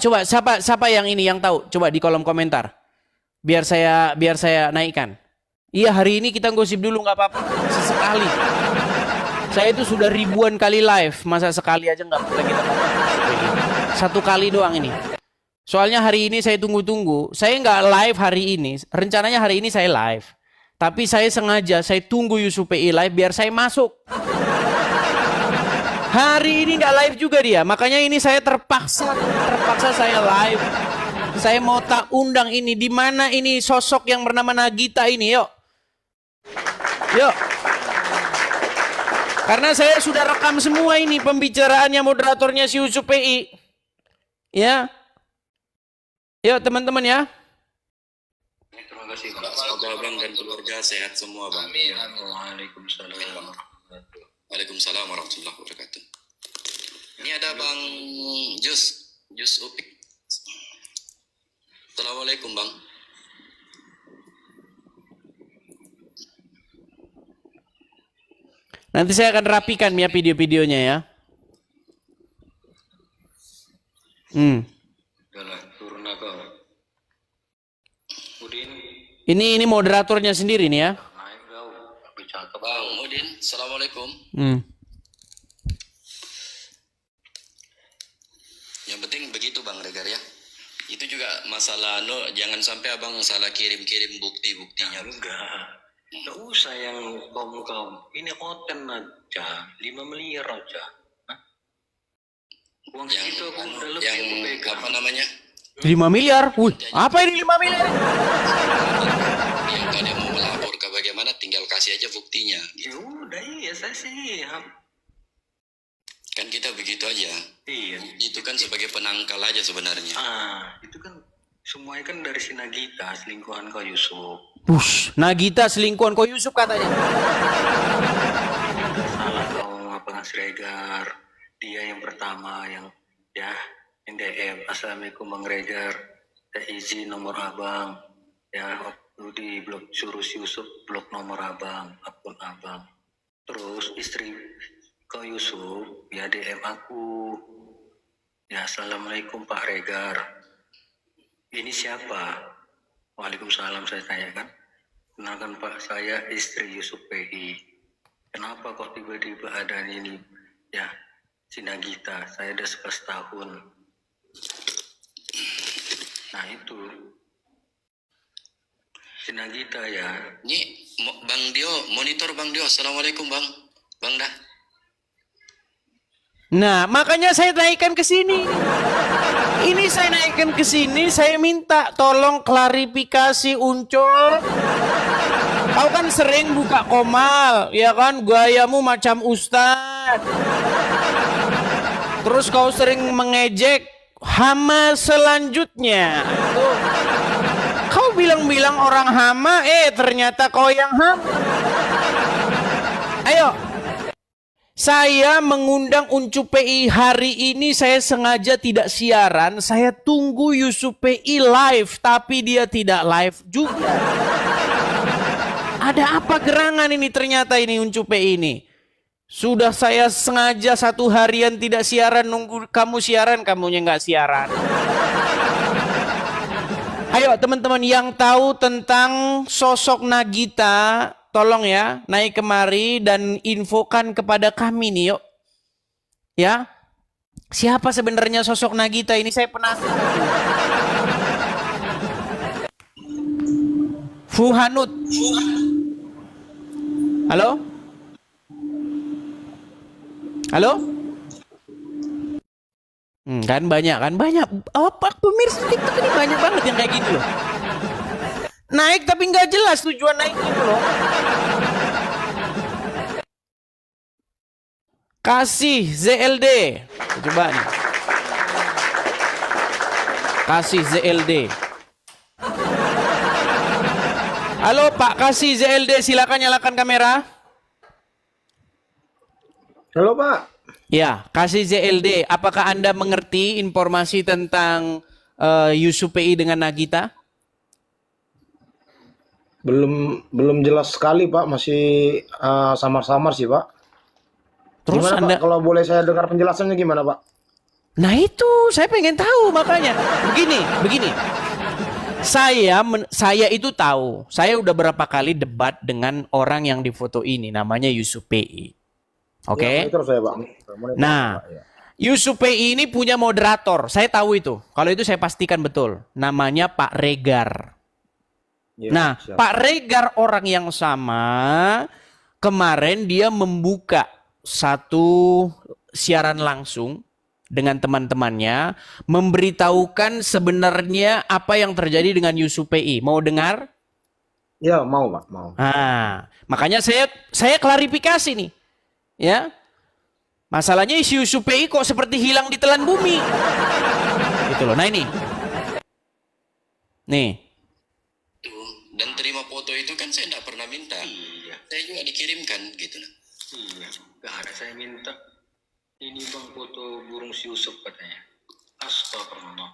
Speaker 1: siapa yang ini yang tahu? Coba di kolom komentar. Biar saya naikkan. Iya, hari ini kita gosip dulu nggak apa-apa. Sesekali. Saya itu sudah ribuan kali live, masa sekali aja nggak boleh kita ngomong. Satu kali doang ini. Soalnya hari ini saya tunggu-tunggu. Saya nggak live hari ini. Rencananya hari ini saya live. Tapi saya sengaja, saya tunggu Yusuf PI live biar saya masuk. Hari ini nggak live juga dia. Makanya ini saya terpaksa saya live. Saya mau tak undang ini. Di mana ini sosok yang bernama Nagita ini, yuk. Yuk. Karena saya sudah rekam semua ini pembicaraannya moderatornya si Yusuf PI. Ya. Yuk teman-teman ya.
Speaker 5: Terima kasih Bang.
Speaker 4: Semoga Bang dan keluarga sehat semua Bang.
Speaker 5: Amin. Waalaikumsalam.
Speaker 4: Waalaikumsalam warahmatullahi wabarakatuh. Ini ada Bang Jus Upik. Assalamualaikum Bang.
Speaker 1: Nanti saya akan rapikan ya video-videonya ya.
Speaker 5: Jalan turun kau. Udin.
Speaker 1: Ini moderatornya sendiri nih ya.
Speaker 5: Naik kau. Bicara
Speaker 4: Bang Udin, assalamualaikum. Yang penting begitu Bang Regar ya. Itu juga masalah jangan sampai Abang salah kirim-kirim bukti-buktinya.
Speaker 5: Enggak. Nggak usah yang kaum. Ini konten aja. 5 miliar aja. Hah? Uang segitu aku udah lebih
Speaker 4: Yang
Speaker 5: pegang.
Speaker 4: apa namanya?
Speaker 1: 5 miliar? Wih, apa ini 5 miliar?
Speaker 4: Yang kalian mau melapor ke bagaimana tinggal kasih aja buktinya.
Speaker 5: Ya udah iya saya sih.
Speaker 4: Kan kita begitu aja.
Speaker 5: Iya.
Speaker 4: Itu kan sebagai penangkal aja sebenarnya.
Speaker 5: Itu kan semuanya kan dari si Nagita, selingkuhan kau Yusuf.
Speaker 1: Nagita selingkuhan kau Yusuf katanya.
Speaker 5: Salah kau apa Mas Regar. Dia yang pertama yang DM. Assalamualaikum Bang Regar. Saya izin nomor abang. Ya waktu di blok suruh si Yusuf blok nomor abang, akun abang. Terus istri kau Yusuf ya DM aku. Ya assalamualaikum Pak Regar. Ini siapa? Waalaikumsalam saya tanyakan. Kenalkan Pak, saya istri Yusuf PI. Kenapa kok tiba-tiba ada ini? Ya, si Nagita, saya udah 11 tahun. Nah itu. Si Nagita ya.
Speaker 4: Ini Bang Dio, monitor Bang Dio. Assalamualaikum Bang. Bang dah.
Speaker 1: Nah, makanya saya naikkan ke sini. Ini saya naikkan ke sini, saya minta tolong klarifikasi Uncol. Kau kan sering buka komal, ya kan? Gayamu macam ustad. Terus kau sering mengejek hama selanjutnya. Tuh. Kau bilang-bilang orang hama, ternyata kau yang hama. Ayo. Saya mengundang Uncup PI hari ini, saya sengaja tidak siaran. Saya tunggu Yusuf PI live, tapi dia tidak live juga. Ada apa gerangan ini ternyata ini Uncup PI ini? Sudah saya sengaja 1 harian tidak siaran, nunggu kamu siaran, kamunya nggak siaran. Ayo teman-teman yang tahu tentang sosok Nagita, tolong ya, naik kemari dan infokan kepada kami nih yuk. Ya. Siapa sebenarnya sosok Nagita ini? Saya penasaran. Fuhanut. Halo? Halo? Kan banyak. Apa pemirsa TikTok ini banyak banget yang kayak gitu loh. Naik tapi nggak jelas tujuan naik gitu loh. Kasih ZLD. Coba nih. Kasih ZLD. Halo Pak Kasih ZLD, silakan nyalakan kamera.
Speaker 13: Halo Pak.
Speaker 1: Ya, Kasih ZLD, apakah Anda mengerti informasi tentang Yusuf PI dengan Nagita?
Speaker 13: Belum jelas sekali Pak, masih samar-samar sih Pak.
Speaker 1: Terus
Speaker 13: gimana
Speaker 1: Anda...
Speaker 13: Pak, kalau boleh saya dengar penjelasannya gimana Pak?
Speaker 1: Nah itu, saya pengen tahu makanya. Begini. Saya itu tahu. Saya udah berapa kali debat dengan orang yang difoto ini, namanya Yusuf PI. Oke.
Speaker 13: Ya, terus saya Pak.
Speaker 1: Nah, Yusuf PI ini punya moderator. Saya tahu itu. Kalau itu saya pastikan betul. Namanya Pak Regar.
Speaker 13: Ya,
Speaker 1: Nah,
Speaker 13: siap.
Speaker 1: Pak Regar orang yang sama. Kemarin dia membuka satu siaran langsung dengan teman-temannya. Memberitahukan sebenarnya apa yang terjadi dengan Yusuf PI. Mau dengar?
Speaker 13: Ya, mau Pak, mau.
Speaker 1: Nah, makanya saya klarifikasi nih. Ya. Masalahnya isi Yusuf PI kok seperti hilang ditelan bumi. Gitu loh. Nah ini. Nih.
Speaker 4: Dan terima foto itu kan saya tidak pernah minta. Saya juga dikirimkan gitu.
Speaker 5: Iya, nggak ada saya minta. Ini bang foto burung si Yusuf katanya. Astagfirullah.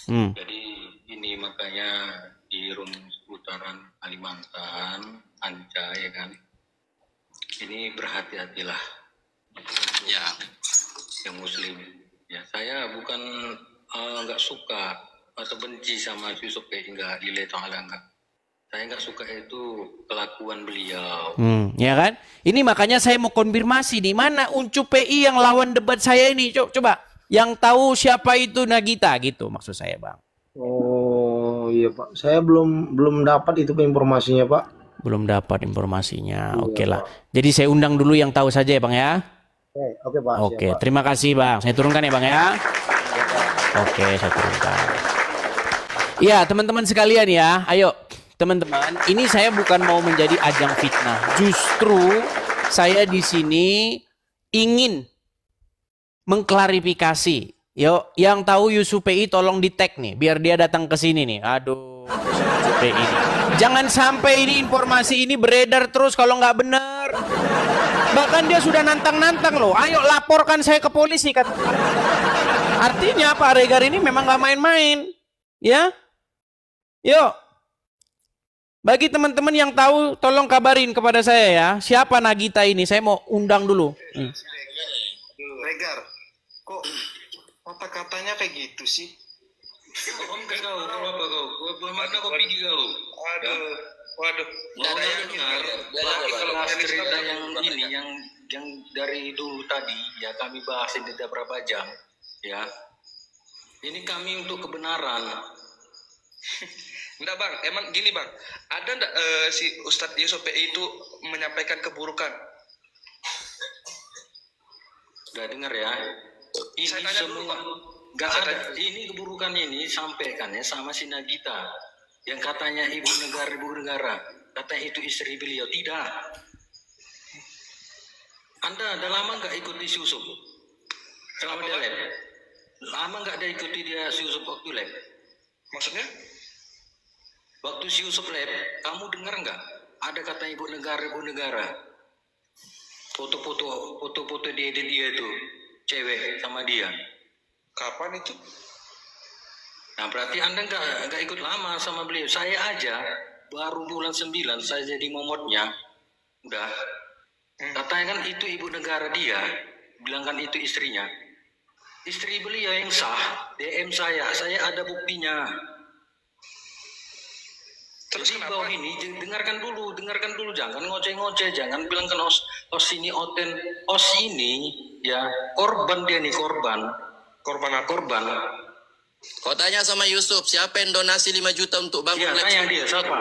Speaker 5: Jadi ini makanya di room seputaran Kalimantan, Anca ya kan. Ini berhati-hatilah. Ya, yang muslim. Ya, saya bukan nggak suka atau benci sama Yusuf hingga lillahi ta'ala enggak. Saya nggak suka itu kelakuan beliau.
Speaker 1: Ya kan? Ini makanya saya mau konfirmasi nih, mana Uncup PI yang lawan debat saya ini? Coba. Yang tahu siapa itu Nagita gitu maksud saya, Bang.
Speaker 13: Oh iya Pak, saya belum dapat itu informasinya Pak.
Speaker 1: Belum dapat informasinya. Oke lah. Jadi saya undang dulu yang tahu saja ya, Bang ya.
Speaker 13: Oke Pak.
Speaker 1: Oke,
Speaker 13: Siap, Pak.
Speaker 1: terima kasih Bang. Saya turunkan ya Bang ya. Oke, saya turunkan. Iya, teman-teman sekalian ya. Ayo, teman-teman. Ini saya bukan mau menjadi ajang fitnah. Justru saya di sini ingin mengklarifikasi. Yo, yang tahu Yusuf PI tolong di tag nih, biar dia datang ke sini nih. Aduh, Yusuf PI. Jangan sampai ini informasi ini beredar terus kalau nggak benar. Bahkan dia sudah nantang-nantang loh. Ayo laporkan saya ke polisi kan. Artinya Pak Regar ini memang nggak main-main, ya. Yuk. Bagi teman-teman yang tahu, tolong kabarin kepada saya ya. Siapa Nagita ini? Saya mau undang dulu.
Speaker 14: Regar, kok kata-katanya kayak gitu sih?
Speaker 5: Om kan kau, apa kau? Mana kau pergi kau?
Speaker 14: Waduh.
Speaker 5: Dengar, kalau cerita yang ini, yang dari dulu tadi, ya kami bahas ini sudah berapa jam, ya. Ini kami untuk kebenaran.
Speaker 14: Enggak bang, emang gini bang, ada enggak si Ustadz Yusuf PI itu menyampaikan keburukan?
Speaker 5: Udah dengar ya? Ini semua nggak ada. Ini keburukan ini sampaikannya sama si Nagita yang katanya ibu negara, katanya itu istri beliau. Tidak. Anda udah lama nggak ikuti si Yusuf? Selama dia lab? Lama nggak ada ikuti dia si Yusuf waktu lab?
Speaker 14: Maksudnya?
Speaker 5: Waktu si Yusuf lab, kamu dengar nggak? Ada kata ibu negara. Foto-foto dia itu, cewek sama dia.
Speaker 14: Kapan itu?
Speaker 5: Nah berarti Anda nggak ikut lama sama beliau. Saya aja baru bulan 9 saya jadi momotnya. Udah. Katanya kan itu ibu negara dia, bilang kan itu istrinya. Istri beliau yang sah, DM saya ada buktinya. Terus di bawah ini dengarkan dulu, jangan ngoceh-ngoceh, jangan bilang kan os ini oten, os ini ya korban dia nih korban.
Speaker 4: Kau tanya sama Yusuf, siapa yang donasi 5 juta untuk bangun?
Speaker 5: Iya, tanya dia siapa?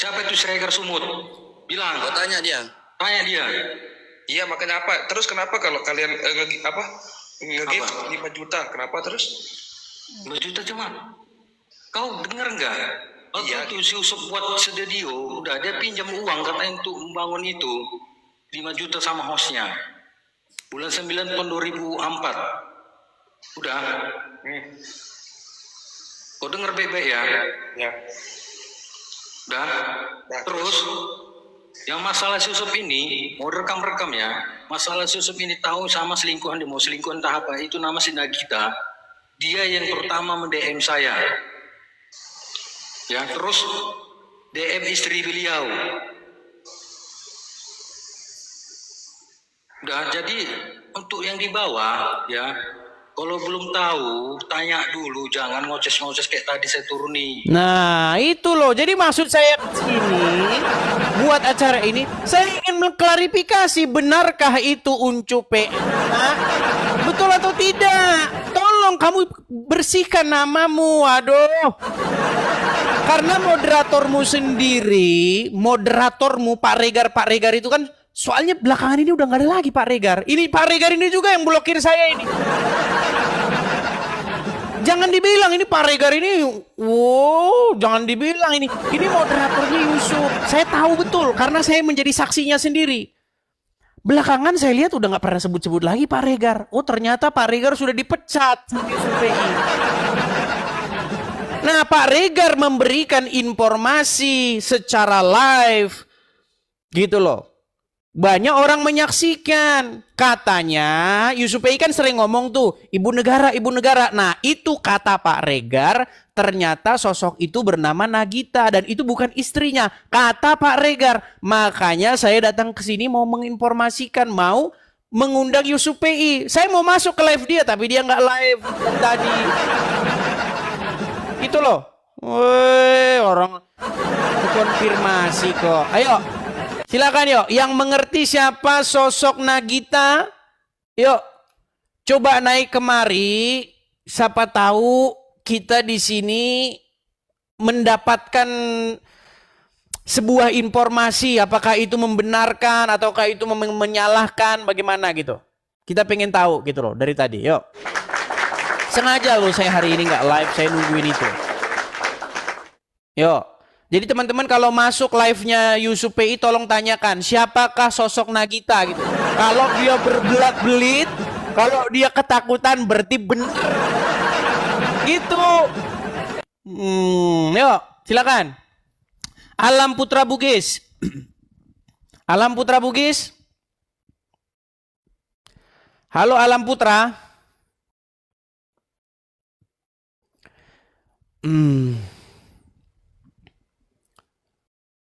Speaker 5: Siapa itu Regar Sumut? Bilang.
Speaker 4: Kau tanya dia.
Speaker 5: Tanya dia.
Speaker 14: Iya makanya apa? Terus kenapa kalau kalian nge-give 5 juta? Kenapa terus?
Speaker 5: 5 juta cuma. Kau dengar nggak? Waktu itu si Yusuf buat studio, udah dia pinjam uang katanya untuk membangun itu 5 juta sama hostnya. Bulan 9 tahun 2004. Udah. Kau dengar baik-baik ya?
Speaker 14: Ya.
Speaker 5: Udah. Terus yang masalah Yusuf ini mau rekam ya. Masalah Yusuf ini tahu sama selingkuhan, dia mau selingkuhan entah apa, itu nama si Nagita. Dia yang pertama mendm saya. Ya, terus DM istri beliau. Udah, jadi untuk yang di bawah ya, kalau belum tahu tanya dulu, jangan ngoceh-ngoceh kayak tadi saya turuni.
Speaker 1: Nah, itu loh. Jadi maksud saya kesini buat acara ini, saya mengklarifikasi, benarkah itu Uncupe? Hah? Betul atau tidak? Tolong kamu bersihkan namamu. Aduh. Karena moderatormu sendiri, moderatormu Pak Regar itu kan, soalnya belakangan ini udah nggak ada lagi Pak Regar. Ini Pak Regar ini juga yang blokir saya ini. Jangan dibilang ini Pak Regar ini, wow, jangan dibilang ini moderatornya Yusuf. Saya tahu betul karena saya menjadi saksinya sendiri. Belakangan saya lihat udah nggak pernah sebut-sebut lagi Pak Regar. Oh ternyata Pak Regar sudah dipecat sama Yusuf PI. Nah Pak Regar memberikan informasi secara live, gitu loh. Banyak orang menyaksikan. Katanya Yusuf PI kan sering ngomong tuh, ibu negara, ibu negara. Nah itu kata Pak Regar, ternyata sosok itu bernama Nagita dan itu bukan istrinya. Kata Pak Regar. Makanya saya datang ke sini mau menginformasikan, mau mengundang Yusuf PI. Saya mau masuk ke live dia tapi dia nggak live tadi. Itu loh. Woi, orang konfirmasi kok. Ayo. Silakan yuk, yang mengerti siapa sosok Nagita, yuk coba naik kemari. Siapa tahu kita di sini mendapatkan sebuah informasi, apakah itu membenarkan ataukah itu menyalahkan, bagaimana gitu. Kita pengen tahu gitu loh dari tadi. Yuk, sengaja loh saya hari ini nggak live, saya nungguin itu. Yuk. Jadi teman-teman kalau masuk live-nya Yusuf PI tolong tanyakan siapakah sosok Nagita gitu. Kalau dia berbelat-belit, kalau dia ketakutan berarti benar. Gitu. Yuk, silakan. Alam Putra Bugis. Alam Putra Bugis. Halo Alam Putra.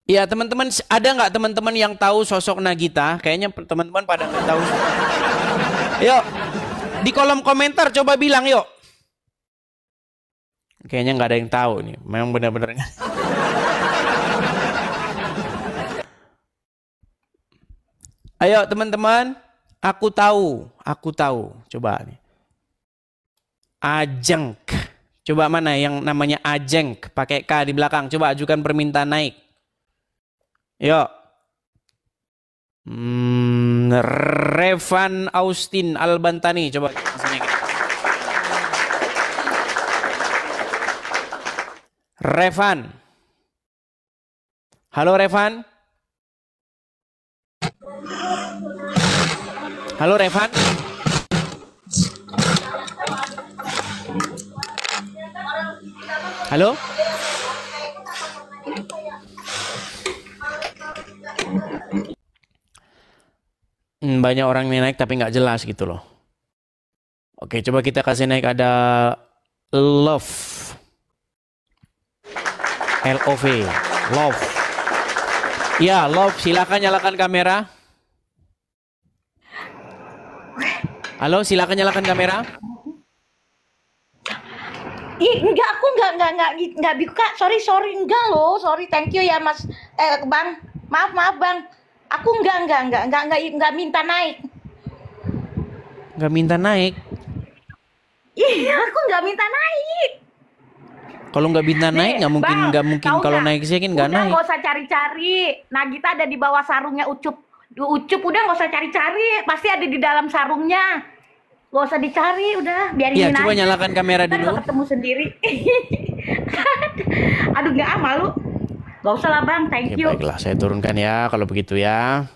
Speaker 1: Ya teman-teman, ada nggak teman-teman yang tahu sosok Nagita? Kayaknya teman-teman pada nggak tahu. Yuk, di kolom komentar coba bilang yuk. Kayaknya nggak ada yang tahu nih, memang benar-benar. Ayo teman-teman, aku tahu. Coba nih. Ajeng. Coba mana yang namanya Ajeng, pakai K di belakang. Coba ajukan permintaan naik. Yuk. Revan Austin Albantani, coba sini. Revan. Halo Revan. Halo Revan. Halo. Banyak orang yang naik tapi nggak jelas gitu loh. Oke, coba kita kasih naik ada Love. LOV. Love. Ya, Love, silakan nyalakan kamera. Halo, silakan nyalakan kamera.
Speaker 15: Enggak, aku enggak buka. Sorry, enggak loh. Sorry, thank you ya Mas. Bang. Maaf Bang. Aku enggak minta naik.
Speaker 1: Enggak minta naik?
Speaker 15: Iya, aku enggak minta naik.
Speaker 1: Kalau nggak minta naik, nggak mungkin kalau naik sih kan nggak naik.
Speaker 15: Udah nggak usah cari-cari. Nagita ada di bawah sarungnya Ucup. Ucup udah nggak usah cari-cari. Pasti ada di dalam sarungnya. Nggak usah dicari, udah biarin aja.
Speaker 1: Iya, coba nyalakan kamera dulu.
Speaker 15: Ketemu sendiri. Aduh, nggak malu. Gak usah lah Bang, thank you.
Speaker 1: Baiklah, saya turunkan ya kalau begitu ya.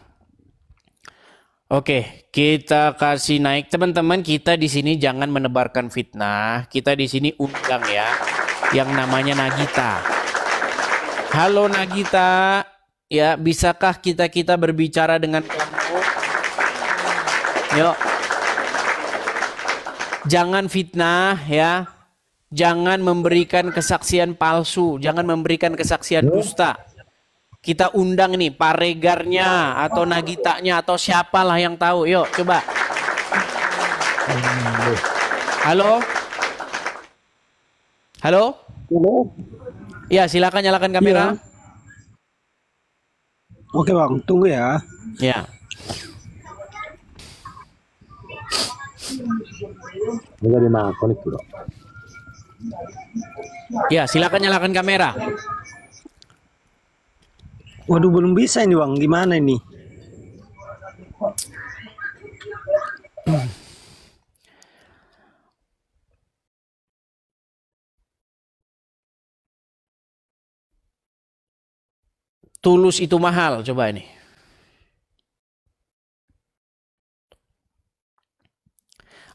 Speaker 1: Oke, kita kasih naik teman-teman. Kita di sini jangan menebarkan fitnah. Kita di sini undang ya, yang namanya Nagita. Halo Nagita, ya bisakah kita berbicara dengan kamu? Yuk, jangan fitnah ya. Jangan memberikan kesaksian palsu, jangan memberikan kesaksian dusta. Kita undang nih Pak Regarnya atau Nagitanya atau siapalah yang tahu. Yuk, coba. Halo? Halo? Ya, silakan nyalakan kamera.
Speaker 16: Iya. Oke Bang, tunggu ya.
Speaker 1: Ya. Ya, silakan nyalakan kamera.
Speaker 16: Waduh, belum bisa ini Bang. Gimana ini?
Speaker 1: Tulus itu mahal, coba ini.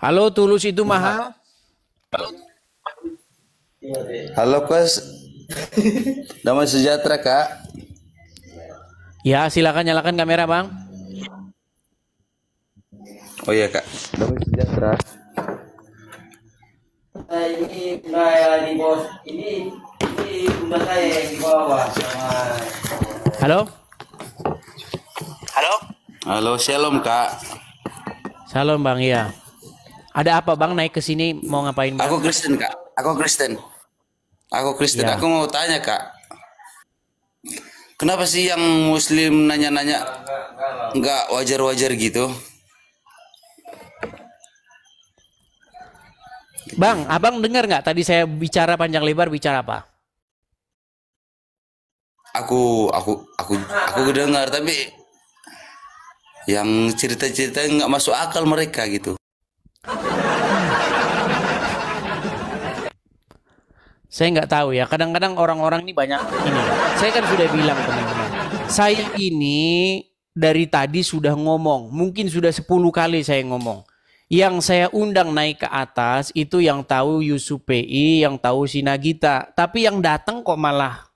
Speaker 1: Halo, Tulus itu mahal.
Speaker 17: Halo Kos, damai sejahtera Kak.
Speaker 1: Ya, silakan nyalakan kamera Bang.
Speaker 17: Oh iya Kak, damai sejahtera.
Speaker 18: Ini saya di bos ini bunda saya yang di bawah sama.
Speaker 1: Halo.
Speaker 17: Halo. Halo, shalom Kak.
Speaker 1: Shalom Bang, iya. Ada apa Bang naik ke sini mau ngapain Bang?
Speaker 17: Aku Kristen Kak. Aku Kristen.
Speaker 1: Ya.
Speaker 17: Aku mau tanya Kak. Kenapa sih yang Muslim nanya-nanya nggak wajar-wajar gitu?
Speaker 1: Bang, abang dengar nggak tadi saya bicara panjang lebar bicara apa?
Speaker 17: Aku dengar tapi yang cerita-cerita nggak masuk akal mereka gitu.
Speaker 1: Saya nggak tahu ya. Kadang-kadang orang-orang ini banyak ini. Saya kan sudah bilang teman-teman. Saya ini dari tadi sudah ngomong. Mungkin sudah 10 kali saya ngomong. Yang saya undang naik ke atas itu yang tahu Yusuf PI, yang tahu si Nagita. Tapi yang datang kok malah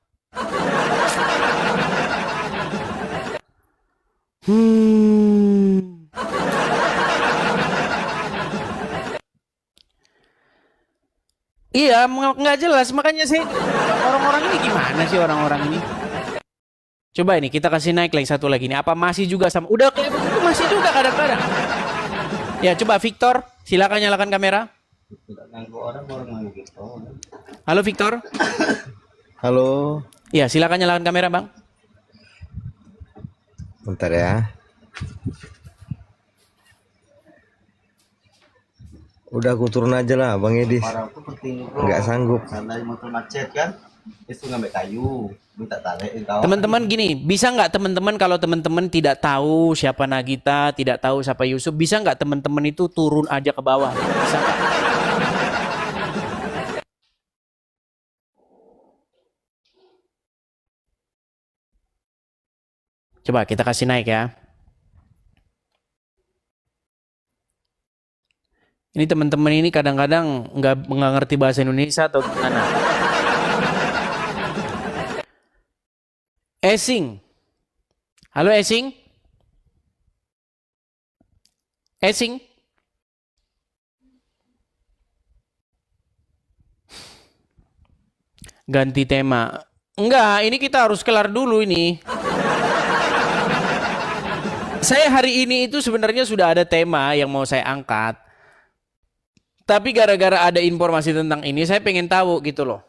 Speaker 1: Iya, nggak jelas. Makanya saya orang-orang ini gimana sih orang-orang ini? Coba ini kita kasih naik lagi satu lagi nih. Apa masih juga sama? Udah kayak begitu masih juga kadang-kadang. Ya coba Victor, silakan nyalakan kamera. Halo Victor.
Speaker 19: Halo.
Speaker 1: Ya silakan nyalakan kamera Bang.
Speaker 19: Bentar ya. Udah aku turun aja lah Bang Edis. Nggak sanggup.
Speaker 18: Karena motor macet kan, itu ngambil kayu, minta tarik.
Speaker 1: Teman-teman gini, bisa nggak teman-teman kalau teman-teman tidak tahu siapa Nagita, tidak tahu siapa Yusuf, bisa nggak teman-teman itu turun aja ke bawah? Bisa nggak? Coba kita kasih naik ya. Ini teman-teman ini kadang-kadang nggak ngerti bahasa Indonesia atau gimana. Esing. Halo Esing. Esing. Ganti tema. Enggak, ini kita harus kelar dulu ini. Saya hari ini itu sebenarnya sudah ada tema yang mau saya angkat. Tapi gara-gara ada informasi tentang ini, saya pengen tahu gitu loh.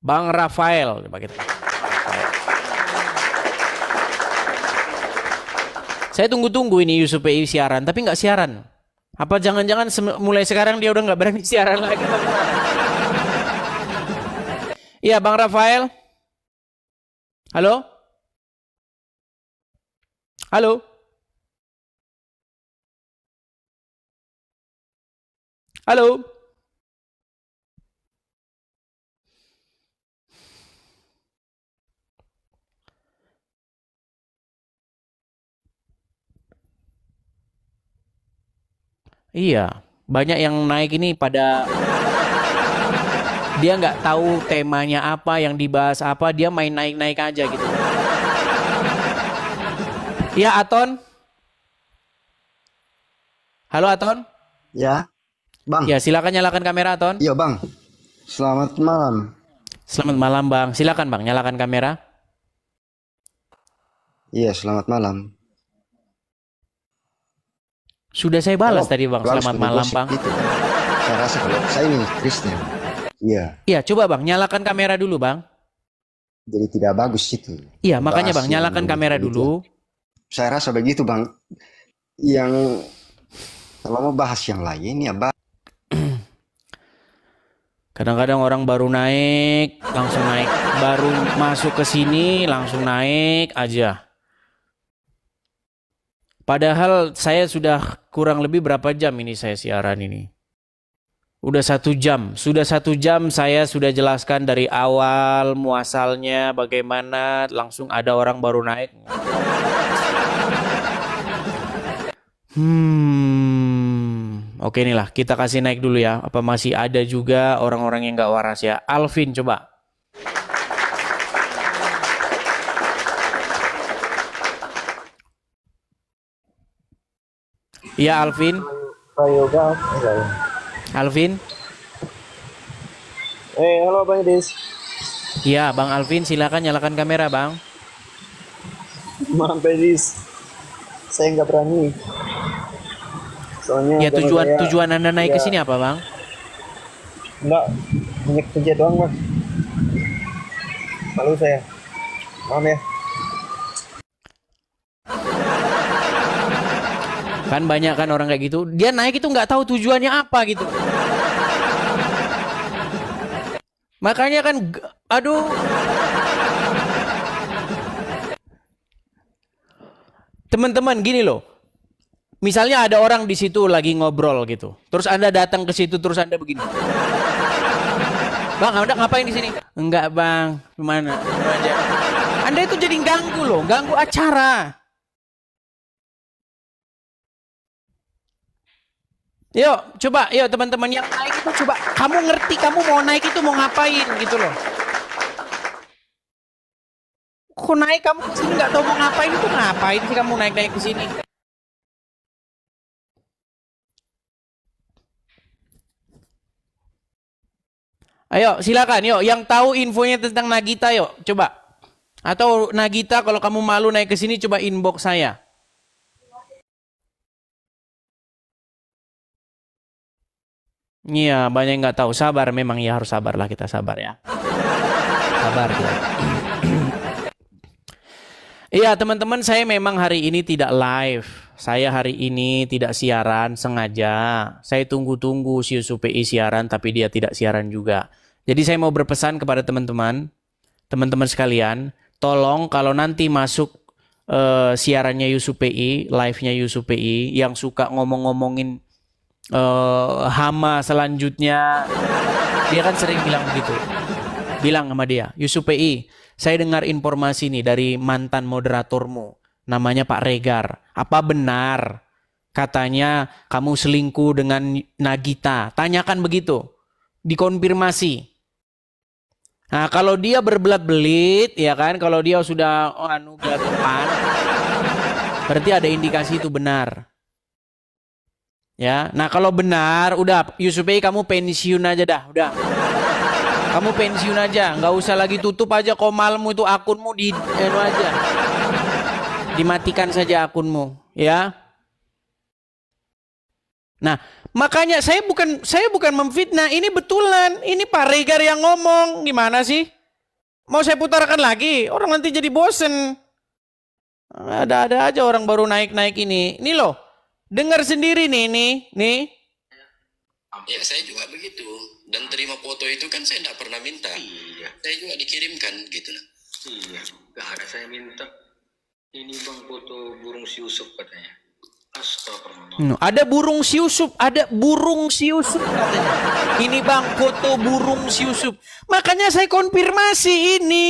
Speaker 1: Bang Rafael, coba kita. Saya tunggu-tunggu ini Yusuf PI siaran, tapi nggak siaran. Apa jangan-jangan mulai sekarang dia udah nggak berani siaran lagi? Iya, Bang Rafael. Halo? Halo? Halo? Iya, banyak yang naik ini pada dia nggak tahu temanya apa, yang dibahas apa, dia main naik-naik aja gitu. Ya Aton. Halo Aton.
Speaker 16: Ya, Bang.
Speaker 1: Ya silakan nyalakan kamera Aton.
Speaker 16: Iya Bang. Selamat malam.
Speaker 1: Selamat malam Bang. Silakan Bang nyalakan kamera.
Speaker 16: Iya, selamat malam.
Speaker 1: Sudah saya balas tadi Bang.
Speaker 20: Langsung
Speaker 1: Selamat malam
Speaker 20: digosip
Speaker 1: Bang.
Speaker 20: gitu. Saya rasa kalau saya ini Kristen. Iya.
Speaker 1: Iya, coba Bang, nyalakan kamera dulu Bang.
Speaker 20: Jadi tidak bagus itu.
Speaker 1: Iya, makanya
Speaker 20: Bahas
Speaker 1: Bang,
Speaker 20: yang
Speaker 1: nyalakan
Speaker 20: begitu.
Speaker 1: kamera dulu.
Speaker 20: Saya rasa begitu Bang. Yang kalau mau bahas yang lain ya Bang.
Speaker 1: Kadang-kadang orang baru naik, langsung naik. Baru masuk ke sini, langsung naik aja. Padahal saya sudah kurang lebih berapa jam ini saya siaran ini. Udah 1 jam. Sudah 1 jam saya sudah jelaskan dari awal muasalnya bagaimana, langsung ada orang baru naik. Oke nih lah, kita kasih naik dulu ya. Apa masih ada juga orang-orang yang nggak waras ya? Alvin coba. Iya Alvin. Alvin.
Speaker 21: Halo Bang Edis.
Speaker 1: Iya Bang Alvin, silakan nyalakan kamera Bang.
Speaker 21: Maaf Edis, saya nggak berani. Soalnya
Speaker 1: Ya tujuan Anda naik ke sini apa Bang?
Speaker 21: Enggak, hanya kerja doang Bang. Malu saya. Maaf ya.
Speaker 1: Kan banyak kan orang kayak gitu. Dia naik itu nggak tahu tujuannya apa gitu. Makanya kan, aduh. Teman-teman gini loh. Misalnya ada orang di situ lagi ngobrol gitu. Terus Anda datang ke situ terus Anda begini. Bang, Anda ngapain di sini? Enggak Bang, gimana? Anda itu jadi ganggu loh, ganggu acara. Yuk, coba, yuk teman-teman yang naik itu coba. Kamu ngerti, kamu mau naik itu mau ngapain gitu loh. Kok naik kamu ke sini nggak tahu mau ngapain itu ngapain sih kamu naik-naik ke sini? Ayo, silakan, yuk. Yang tahu infonya tentang Nagita, yuk, coba. Atau Nagita, kalau kamu malu naik ke sini, coba inbox saya. Iya, banyak yang nggak tahu. Sabar, memang ya harus sabar lah, kita sabar ya. Sabar ya. Iya teman-teman, saya memang hari ini tidak live. Saya hari ini tidak siaran sengaja. Saya tunggu-tunggu si Yusuf PI siaran, tapi dia tidak siaran juga. Jadi saya mau berpesan kepada teman-teman sekalian, tolong kalau nanti masuk siarannya Yusuf PI, live-nya Yusuf PI, yang suka ngomong-ngomongin hama selanjutnya, dia kan sering bilang begitu. Bilang sama dia, Yusuf PI, saya dengar informasi nih dari mantan moderatormu, namanya Pak Regar. Apa benar katanya kamu selingkuh dengan Nagita? Tanyakan begitu, dikonfirmasi. Nah kalau dia berbelat-belit, ya kan, kalau dia sudah belat depan, berarti ada indikasi itu benar. Ya, nah kalau benar, udah Yusuf PI kamu pensiun aja dah, udah. Kamu pensiun aja, nggak usah lagi tutup aja komalmu itu, akunmu di aja. Dimatikan saja akunmu, ya. Nah, makanya saya bukan memfitnah, ini betulan, ini Pak Regar yang ngomong, gimana sih? Mau saya putarkan lagi, orang nanti jadi bosen. Ada aja orang baru naik-naik ini. Ini loh, dengar sendiri nih.
Speaker 4: Ya saya juga begitu. Dan terima foto itu kan saya tidak pernah minta.
Speaker 5: Iya.
Speaker 4: Saya juga dikirimkan gitu.
Speaker 5: Iya, nggak ada saya minta. Ini Bang foto burung si Yusuf katanya. Astagfirullah.
Speaker 1: Ada burung si Yusuf, katanya. Ini Bang foto burung si Yusuf. Makanya saya konfirmasi ini.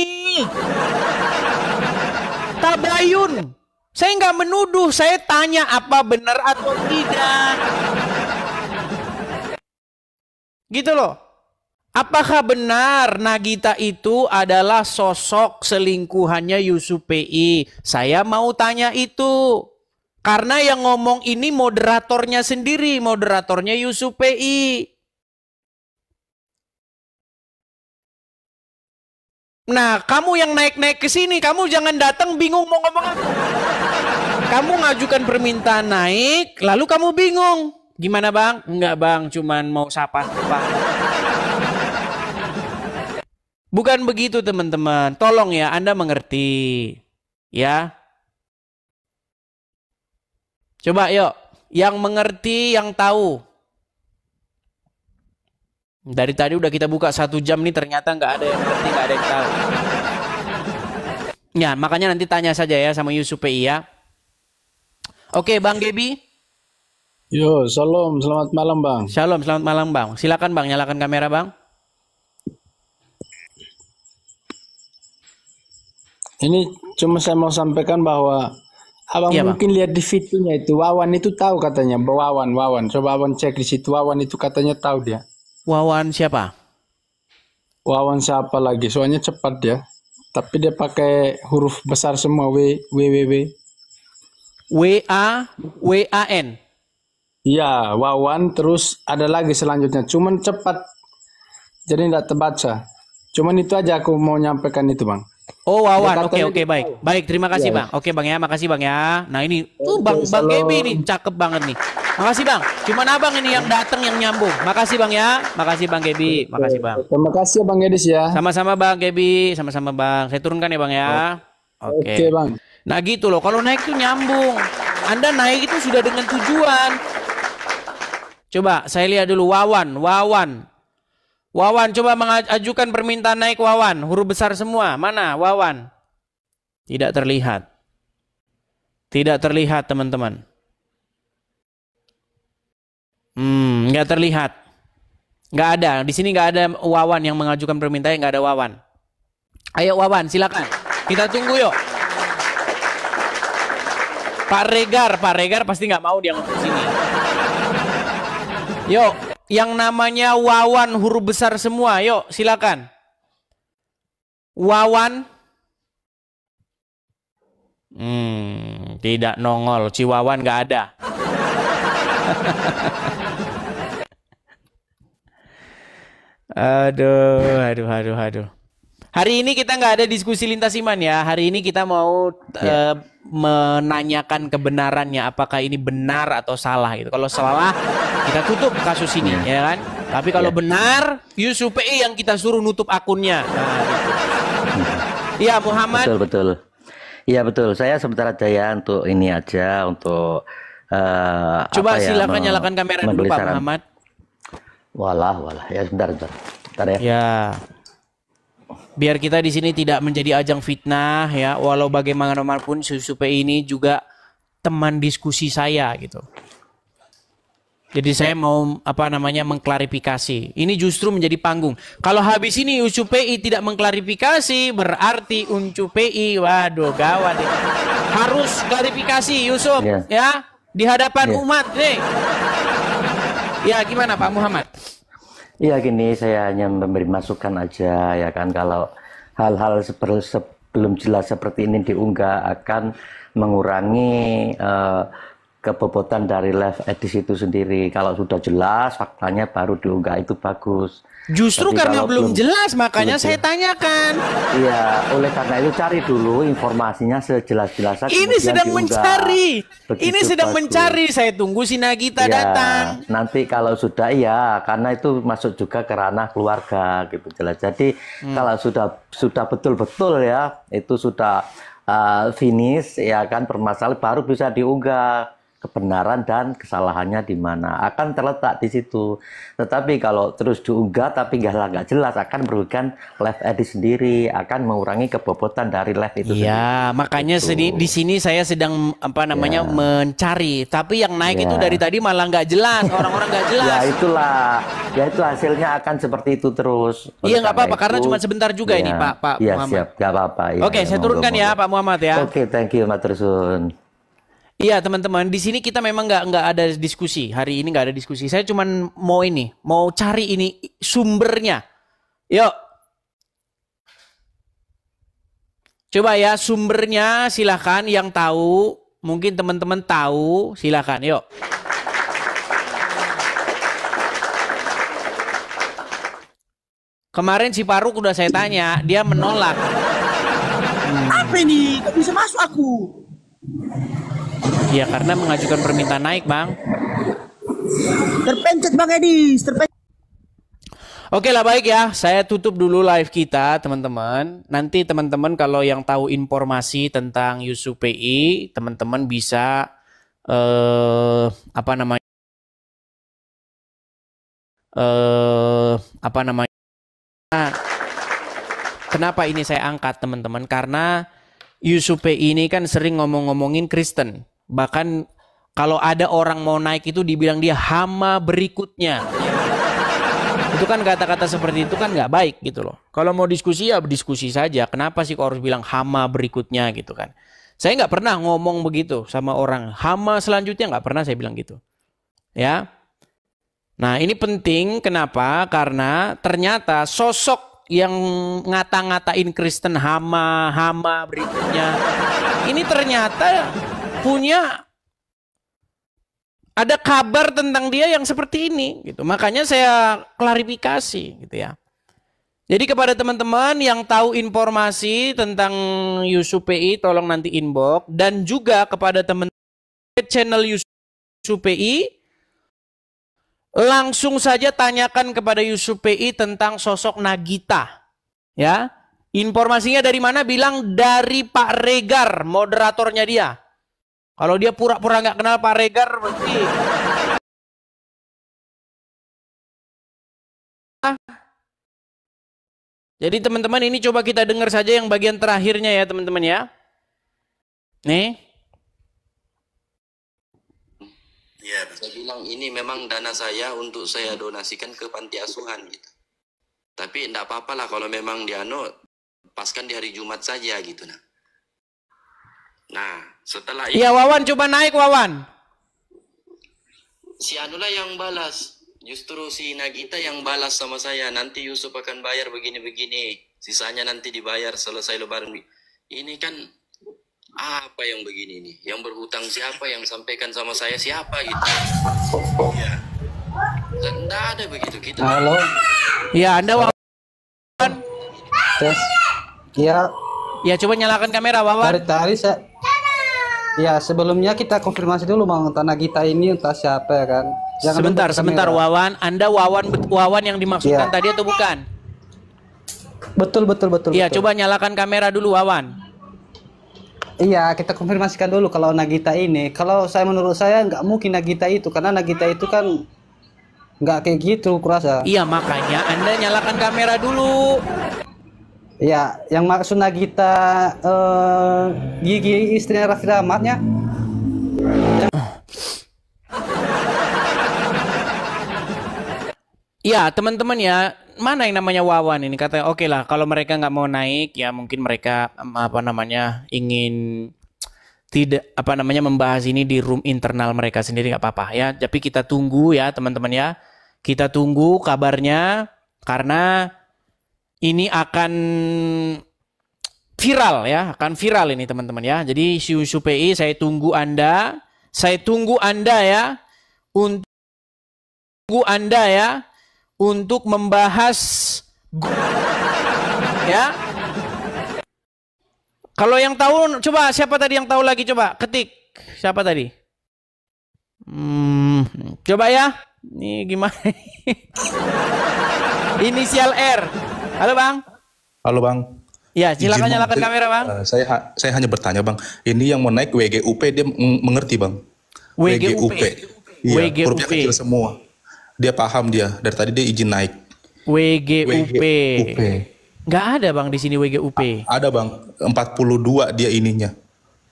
Speaker 1: Tabayun. Saya nggak menuduh, saya tanya apa benar atau tidak. Gitu loh. Apakah benar Nagita itu adalah sosok selingkuhannya Yusuf PI? Saya mau tanya itu. Karena yang ngomong ini moderatornya sendiri, moderatornya Yusuf PI. Nah, kamu yang naik-naik ke sini, kamu jangan datang bingung mau ngomong apa. Kamu ngajukan permintaan naik, lalu kamu bingung. Gimana bang? Enggak bang, cuman mau sapa. Bukan begitu teman-teman. Tolong ya, Anda mengerti. Ya. Coba yuk, yang mengerti, yang tahu. Dari tadi udah kita buka 1 jam nih, ternyata nggak ada yang mengerti, nggak ada yang tahu. Ya, makanya nanti tanya saja ya sama Yusuf PI ya. Oke, Bang Gebi.
Speaker 9: Yo, salam, selamat malam bang.
Speaker 1: Shalom, selamat malam bang. Silakan bang, nyalakan kamera bang.
Speaker 9: Ini cuma saya mau sampaikan bahwa abang
Speaker 1: Iya,
Speaker 9: mungkin lihat di videonya itu Wawan itu tahu katanya, Wawan. Coba abang cek di situ Wawan itu katanya tahu dia.
Speaker 1: Wawan siapa?
Speaker 9: Wawan siapa lagi? Soalnya cepat dia. Tapi dia pakai huruf besar semua
Speaker 1: W-A-N.
Speaker 9: Iya, Wawan terus ada lagi selanjutnya. Cuman cepat. Jadi tidak terbaca. Cuman itu aja aku mau nyampaikan itu, Bang.
Speaker 1: Oh, Wawan.
Speaker 9: Ya,
Speaker 1: Oke,
Speaker 9: katanya
Speaker 1: baik. Baik, terima kasih,
Speaker 9: Iya.
Speaker 1: Bang. Oke, Bang ya. Makasih, Bang ya. Nah, ini Bang Gebi ini cakep banget nih. Makasih, Bang. Cuman Abang ini yang datang yang nyambung. Makasih, Bang ya. Makasih, Bang Gebi. Makasih, Bang.
Speaker 9: Terima kasih Bang Edis ya.
Speaker 1: Sama-sama, Bang Gebi. Sama-sama, Bang. Saya turunkan ya, Bang ya.
Speaker 9: Oke, Bang.
Speaker 1: Nah, gitu loh. Kalau naik tuh nyambung. Anda naik itu sudah dengan tujuan. Coba saya lihat dulu Wawan, coba mengajukan permintaan naik Wawan. Huruf besar semua. Mana Wawan? Tidak terlihat. Tidak terlihat, teman-teman. Nggak terlihat. Nggak ada. Di sini nggak ada Wawan yang mengajukan permintaan, nggak ada Wawan. Ayo Wawan, silakan. Kita tunggu yuk. Pak Regar pasti nggak mau dia ngomong sini. Yuk, yang namanya Wawan huruf besar semua. Yuk, silakan. Wawan. Tidak nongol. Ciwawan nggak ada. Aduh. Hari ini kita nggak ada diskusi lintas iman ya. Hari ini kita mau menanyakan kebenarannya, apakah ini benar atau salah gitu. Kalau salah kita tutup kasus ini ya kan. Tapi kalau benar, Yusuf PI yang kita suruh nutup akunnya. Nah, gitu. Iya Muhammad.
Speaker 3: Betul. Iya betul. Saya sebentar aja ya untuk ini aja untuk
Speaker 1: coba silakan nyalakan kamera dulu Pak Muhammad.
Speaker 3: Walah ya sebentar ya.
Speaker 1: Ya. Biar kita di sini tidak menjadi ajang fitnah ya, walau bagaimanapun Yusuf PI ini juga teman diskusi saya gitu. Jadi saya mau mengklarifikasi. Ini justru menjadi panggung. Kalau habis ini Yusuf PI tidak mengklarifikasi, berarti Yusuf PI waduh gawat ini. Harus klarifikasi Yusuf ya di hadapan umat nih. Ya gimana Pak Muhammad?
Speaker 3: Iya gini, saya hanya memberi masukan aja ya kan, kalau hal-hal sebelum jelas seperti ini diunggah akan mengurangi kebobotan dari live edisi itu sendiri. Kalau sudah jelas faktanya baru diunggah itu bagus.
Speaker 1: Justru
Speaker 3: tapi
Speaker 1: karena belum jelas makanya
Speaker 3: belum
Speaker 1: saya tanyakan.
Speaker 3: Iya, oleh karena itu cari dulu informasinya sejelas-jelasnya.
Speaker 1: Ini sedang mencari.
Speaker 3: Begitu
Speaker 1: Ini sedang
Speaker 3: bagus.
Speaker 1: mencari. Saya tunggu si Nagita
Speaker 3: Ya,
Speaker 1: datang.
Speaker 3: nanti kalau sudah ya, karena itu masuk juga ke ranah keluarga gitu jelas. Jadi kalau sudah betul-betul ya, itu sudah finish ya kan, permasalahan baru bisa diunggah kebenaran dan kesalahannya di mana, akan terletak di situ. Tetapi kalau terus diunggah tapi nggak jelas, akan merugikan live edit sendiri, akan mengurangi kebobotan dari live itu sendiri.
Speaker 1: Ya, makanya di sini saya sedang mencari. Tapi yang naik itu dari tadi malah nggak jelas, orang-orang nggak jelas.
Speaker 3: Ya itu hasilnya akan seperti itu terus.
Speaker 1: Iya nggak apa-apa karena cuma sebentar juga ini Pak
Speaker 3: ya,
Speaker 1: Muhammad.
Speaker 3: Siap, nggak apa-apa. Ya,
Speaker 1: Oke, saya turunkan ya Pak Muhammad ya.
Speaker 3: Oke, thank you Matursun.
Speaker 1: Iya teman-teman, di sini kita memang nggak ada diskusi. Hari ini nggak ada diskusi. Saya cuma mau cari ini sumbernya. Yuk, coba ya sumbernya, silahkan yang tahu. Mungkin teman-teman tahu, silahkan. Yuk. Kemarin si Faruk udah saya tanya, dia menolak.
Speaker 22: Apa ini? Gak bisa masuk aku.
Speaker 1: Ya karena mengajukan permintaan naik, Bang.
Speaker 7: Terpencet Bang Edis, terpencet.
Speaker 1: Oke lah, baik ya. Saya tutup dulu live kita, teman-teman. Nanti teman-teman kalau yang tahu informasi tentang Yusuf PI, teman-teman bisa kenapa ini saya angkat, teman-teman? Karena Yusuf PI ini kan sering ngomong-ngomongin Kristen. Bahkan kalau ada orang mau naik itu dibilang dia hama berikutnya. Itu kan kata-kata seperti itu kan nggak baik gitu loh. Kalau mau diskusi ya berdiskusi saja. Kenapa sih kok harus bilang hama berikutnya gitu kan? Saya nggak pernah ngomong begitu sama orang. Hama selanjutnya nggak pernah saya bilang gitu. Ya. Nah ini penting. Kenapa? Karena ternyata sosok yang ngata-ngatain Kristen hama berikutnya. Ini ternyata punya ada kabar tentang dia yang seperti ini gitu. Makanya saya klarifikasi gitu ya. Jadi kepada teman-teman yang tahu informasi tentang Yusuf PI tolong nanti inbox, dan juga kepada teman-teman channel Yusuf PI langsung saja tanyakan kepada Yusuf PI tentang sosok Nagita. Ya. Informasinya dari mana? Bilang dari Pak Regar, moderatornya dia. Kalau dia pura-pura nggak kenal Pak Regar, berarti jadi teman-teman ini coba kita dengar saja yang bagian terakhirnya ya teman-teman ya. Nih.
Speaker 4: Ya, saya bilang ini memang dana saya untuk saya donasikan ke panti asuhan gitu. Tapi enggak apa-apa lah kalau memang paskan di hari Jumat saja gitu nah. Nah, setelah itu
Speaker 1: iya Wawan, coba naik Wawan.
Speaker 4: Si Anulah yang balas. Justru si Nagita yang balas sama saya. Nanti Yusuf akan bayar begini-begini. Sisanya nanti dibayar selesai lebaran. Ini kan apa yang begini nih? Yang berhutang siapa? Yang sampaikan sama saya siapa gitu? Ya. Tidak ada begitu kita.
Speaker 22: Halo.
Speaker 1: Ya, Anda Wawan.
Speaker 22: Tes. Ya.
Speaker 1: Ya, coba nyalakan kamera Wawan.
Speaker 22: Dari tadi saya. Ya, sebelumnya kita konfirmasi dulu Bang, entah Nagita ini entah siapa ya kan. Jangan
Speaker 1: sebentar Wawan. Anda Wawan yang dimaksudkan tadi atau bukan?
Speaker 22: Betul.
Speaker 1: Iya, coba nyalakan kamera dulu Wawan.
Speaker 22: Iya, kita konfirmasikan dulu kalau Nagita ini. Kalau menurut saya nggak mungkin Nagita itu, karena Nagita itu kan nggak kayak gitu kurasa.
Speaker 1: Iya, makanya Anda nyalakan kamera dulu.
Speaker 22: Ya, yang maksud Nagita Gigi istrinya Raffi Ahmadnya.
Speaker 1: Ya, teman-teman ya, mana yang namanya Wawan ini katanya oke lah kalau mereka nggak mau naik ya mungkin mereka ingin tidak membahas ini di room internal mereka sendiri, nggak apa-apa ya. Tapi kita tunggu ya teman-teman ya. Kita tunggu kabarnya karena ini akan viral ya, akan viral ini teman-teman ya. Jadi Yusuf PI saya tunggu Anda ya untuk membahas ya. Kalau yang tahu coba siapa tadi yang tahu lagi coba ketik. Siapa tadi? Coba ya. Ini gimana? Inisial R. Halo Bang.
Speaker 23: Halo Bang.
Speaker 1: Ya, silakan nyalakan kamera Bang.
Speaker 23: Saya hanya bertanya Bang. Ini yang mau naik WGUP dia mengerti Bang.
Speaker 1: WGUP.
Speaker 23: Iya, hurufnya kecil semua. Dia paham dia. Dari tadi dia izin naik.
Speaker 1: WGUP. Nggak ada Bang di sini WGUP.
Speaker 23: Ada Bang. 42 dia ininya.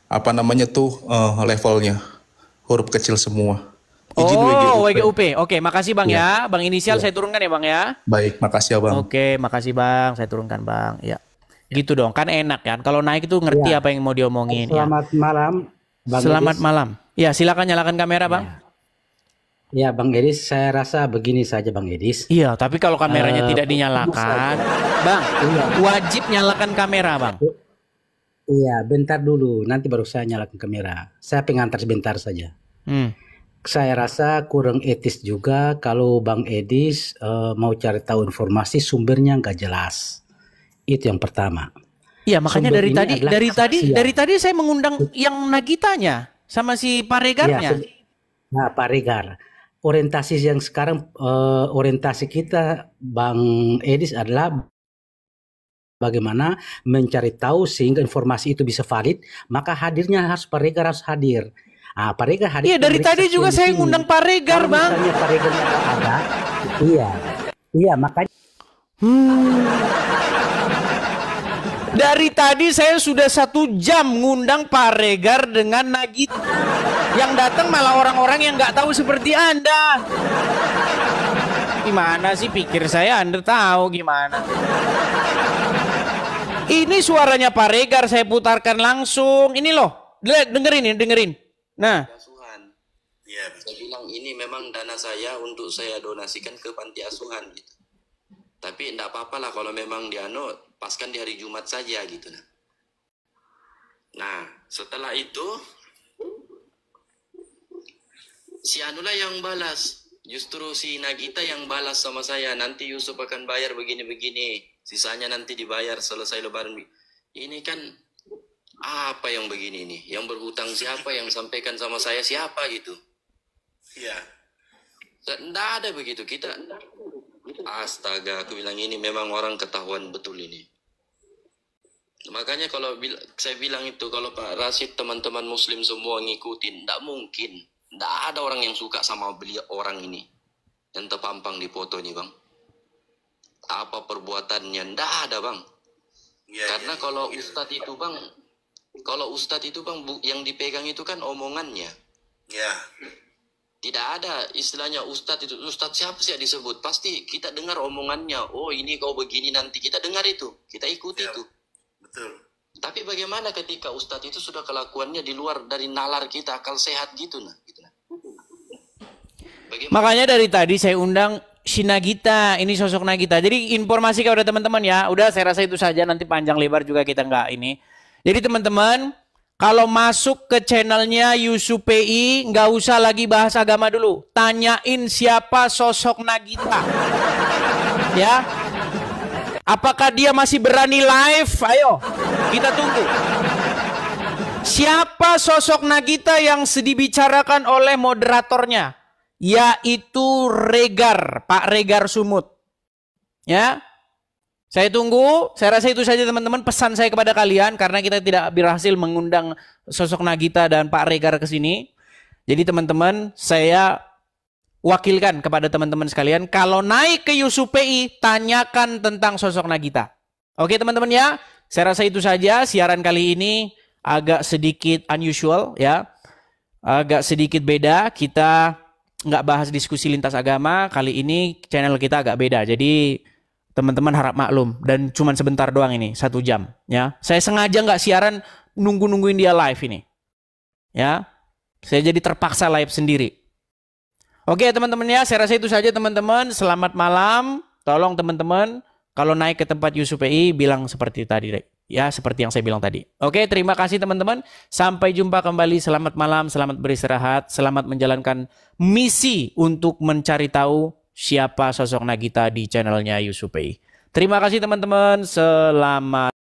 Speaker 23: Apa namanya tuh levelnya. Huruf kecil semua. Izin
Speaker 1: WGUP. Oke, makasih Bang ya. Bang inisial saya turunkan ya Bang ya.
Speaker 23: Baik, makasih ya Bang.
Speaker 1: Oke, makasih Bang. Saya turunkan Bang. Ya. Gitu dong, kan enak kan. Kalau naik itu ngerti apa yang mau diomongin.
Speaker 22: Selamat malam Bang
Speaker 1: Selamat
Speaker 22: Edis.
Speaker 1: malam. Ya, silakan nyalakan kamera Bang.
Speaker 22: Ya Bang Edis, saya rasa begini saja Bang Edis.
Speaker 1: Iya, tapi kalau kameranya tidak dinyalakan, Bang, wajib nyalakan kamera Bang.
Speaker 22: Iya, bentar dulu. Nanti baru saya nyalakan kamera. Saya pengantar sebentar saja. Saya rasa kurang etis juga kalau Bang Edis mau cari tahu informasi sumbernya nggak jelas. Itu yang pertama.
Speaker 1: Iya, makanya dari tadi saya mengundang yang Nagitanya. sama si Pak Regarnya.
Speaker 22: Nah, Pak Regar. Orientasi yang sekarang orientasi kita Bang Edis adalah bagaimana mencari tahu sehingga informasi itu bisa valid, maka hadirnya harus Pak Regar harus hadir. Pak Regar hadir.
Speaker 1: Iya, dari tadi juga saya ngundang Pak Regar, Bang.
Speaker 22: Misalnya Pak Regar ada, iya makanya.
Speaker 1: Dari tadi saya sudah 1 jam ngundang Pak Regar dengan Nagita. Yang datang malah orang-orang yang nggak tahu seperti Anda. Gimana sih pikir saya Anda tahu gimana? Ini suaranya Pak Regar saya putarkan langsung. Ini loh, dengerin. Nah.
Speaker 4: Ya, saya bilang ini memang dana saya untuk saya donasikan ke panti asuhan gitu. Tapi enggak apa-apa lah kalau memang paskan di hari Jumat saja gitu. Nah, setelah itu si Anula yang balas. Justru si Nagita yang balas sama saya. Nanti Yusuf akan bayar begini-begini. Sisanya nanti dibayar selesai lebaran. Ini kan apa yang begini nih? Yang berhutang siapa? Yang sampaikan sama saya siapa gitu? Iya. Nggak ada begitu. Kita astaga, aku bilang ini memang orang ketahuan betul ini. Makanya kalau saya bilang itu, kalau Pak Rashid teman-teman muslim semua ngikutin, nggak mungkin. Nggak ada orang yang suka sama beliau orang ini. Yang terpampang di foto ini, Bang. Apa perbuatannya? Nggak ada, Bang. Karena kalau Ustadz itu, Bang, yang dipegang itu kan omongannya. Ya. Tidak ada istilahnya Ustadz itu. Ustadz siapa sih yang disebut? Pasti kita dengar omongannya. Oh ini kau begini nanti. Kita dengar itu. Kita ikuti itu. Betul. Tapi bagaimana ketika Ustadz itu sudah kelakuannya di luar dari nalar kita. Akal sehat gitu.
Speaker 1: Makanya dari tadi saya undang si Nagita. Ini sosok Nagita. Jadi informasi kepada teman-teman ya. Udah saya rasa itu saja. Nanti panjang lebar juga kita nggak ini. Jadi teman-teman. Kalau masuk ke channelnya Yusuf PI, nggak usah lagi bahas agama dulu. Tanyain siapa sosok Nagita. Ya. Apakah dia masih berani live? Ayo, kita tunggu. Siapa sosok Nagita yang dibicarakan oleh moderatornya? Yaitu Regar, Pak Regar Sumut. Ya. Saya tunggu, saya rasa itu saja teman-teman pesan saya kepada kalian karena kita tidak berhasil mengundang sosok Nagita dan Pak Regar ke sini. Jadi teman-teman, saya wakilkan kepada teman-teman sekalian kalau naik ke Yusuf PI tanyakan tentang sosok Nagita. Oke teman-teman ya, saya rasa itu saja siaran kali ini agak sedikit unusual ya. Agak sedikit beda, kita nggak bahas diskusi lintas agama, kali ini channel kita agak beda. Jadi teman-teman harap maklum dan cuman sebentar doang ini 1 jam ya. Saya sengaja nggak siaran nungguin dia live ini. Ya. Saya jadi terpaksa live sendiri. Oke teman-teman ya, saya rasa itu saja teman-teman. Selamat malam. Tolong teman-teman kalau naik ke tempat Yusuf PI bilang seperti tadi ya, seperti yang saya bilang tadi. Oke, terima kasih teman-teman. Sampai jumpa kembali. Selamat malam, selamat beristirahat, selamat menjalankan misi untuk mencari tahu siapa sosok Nagita di channelnya Yusuf PI. Terima kasih teman-teman. Selamat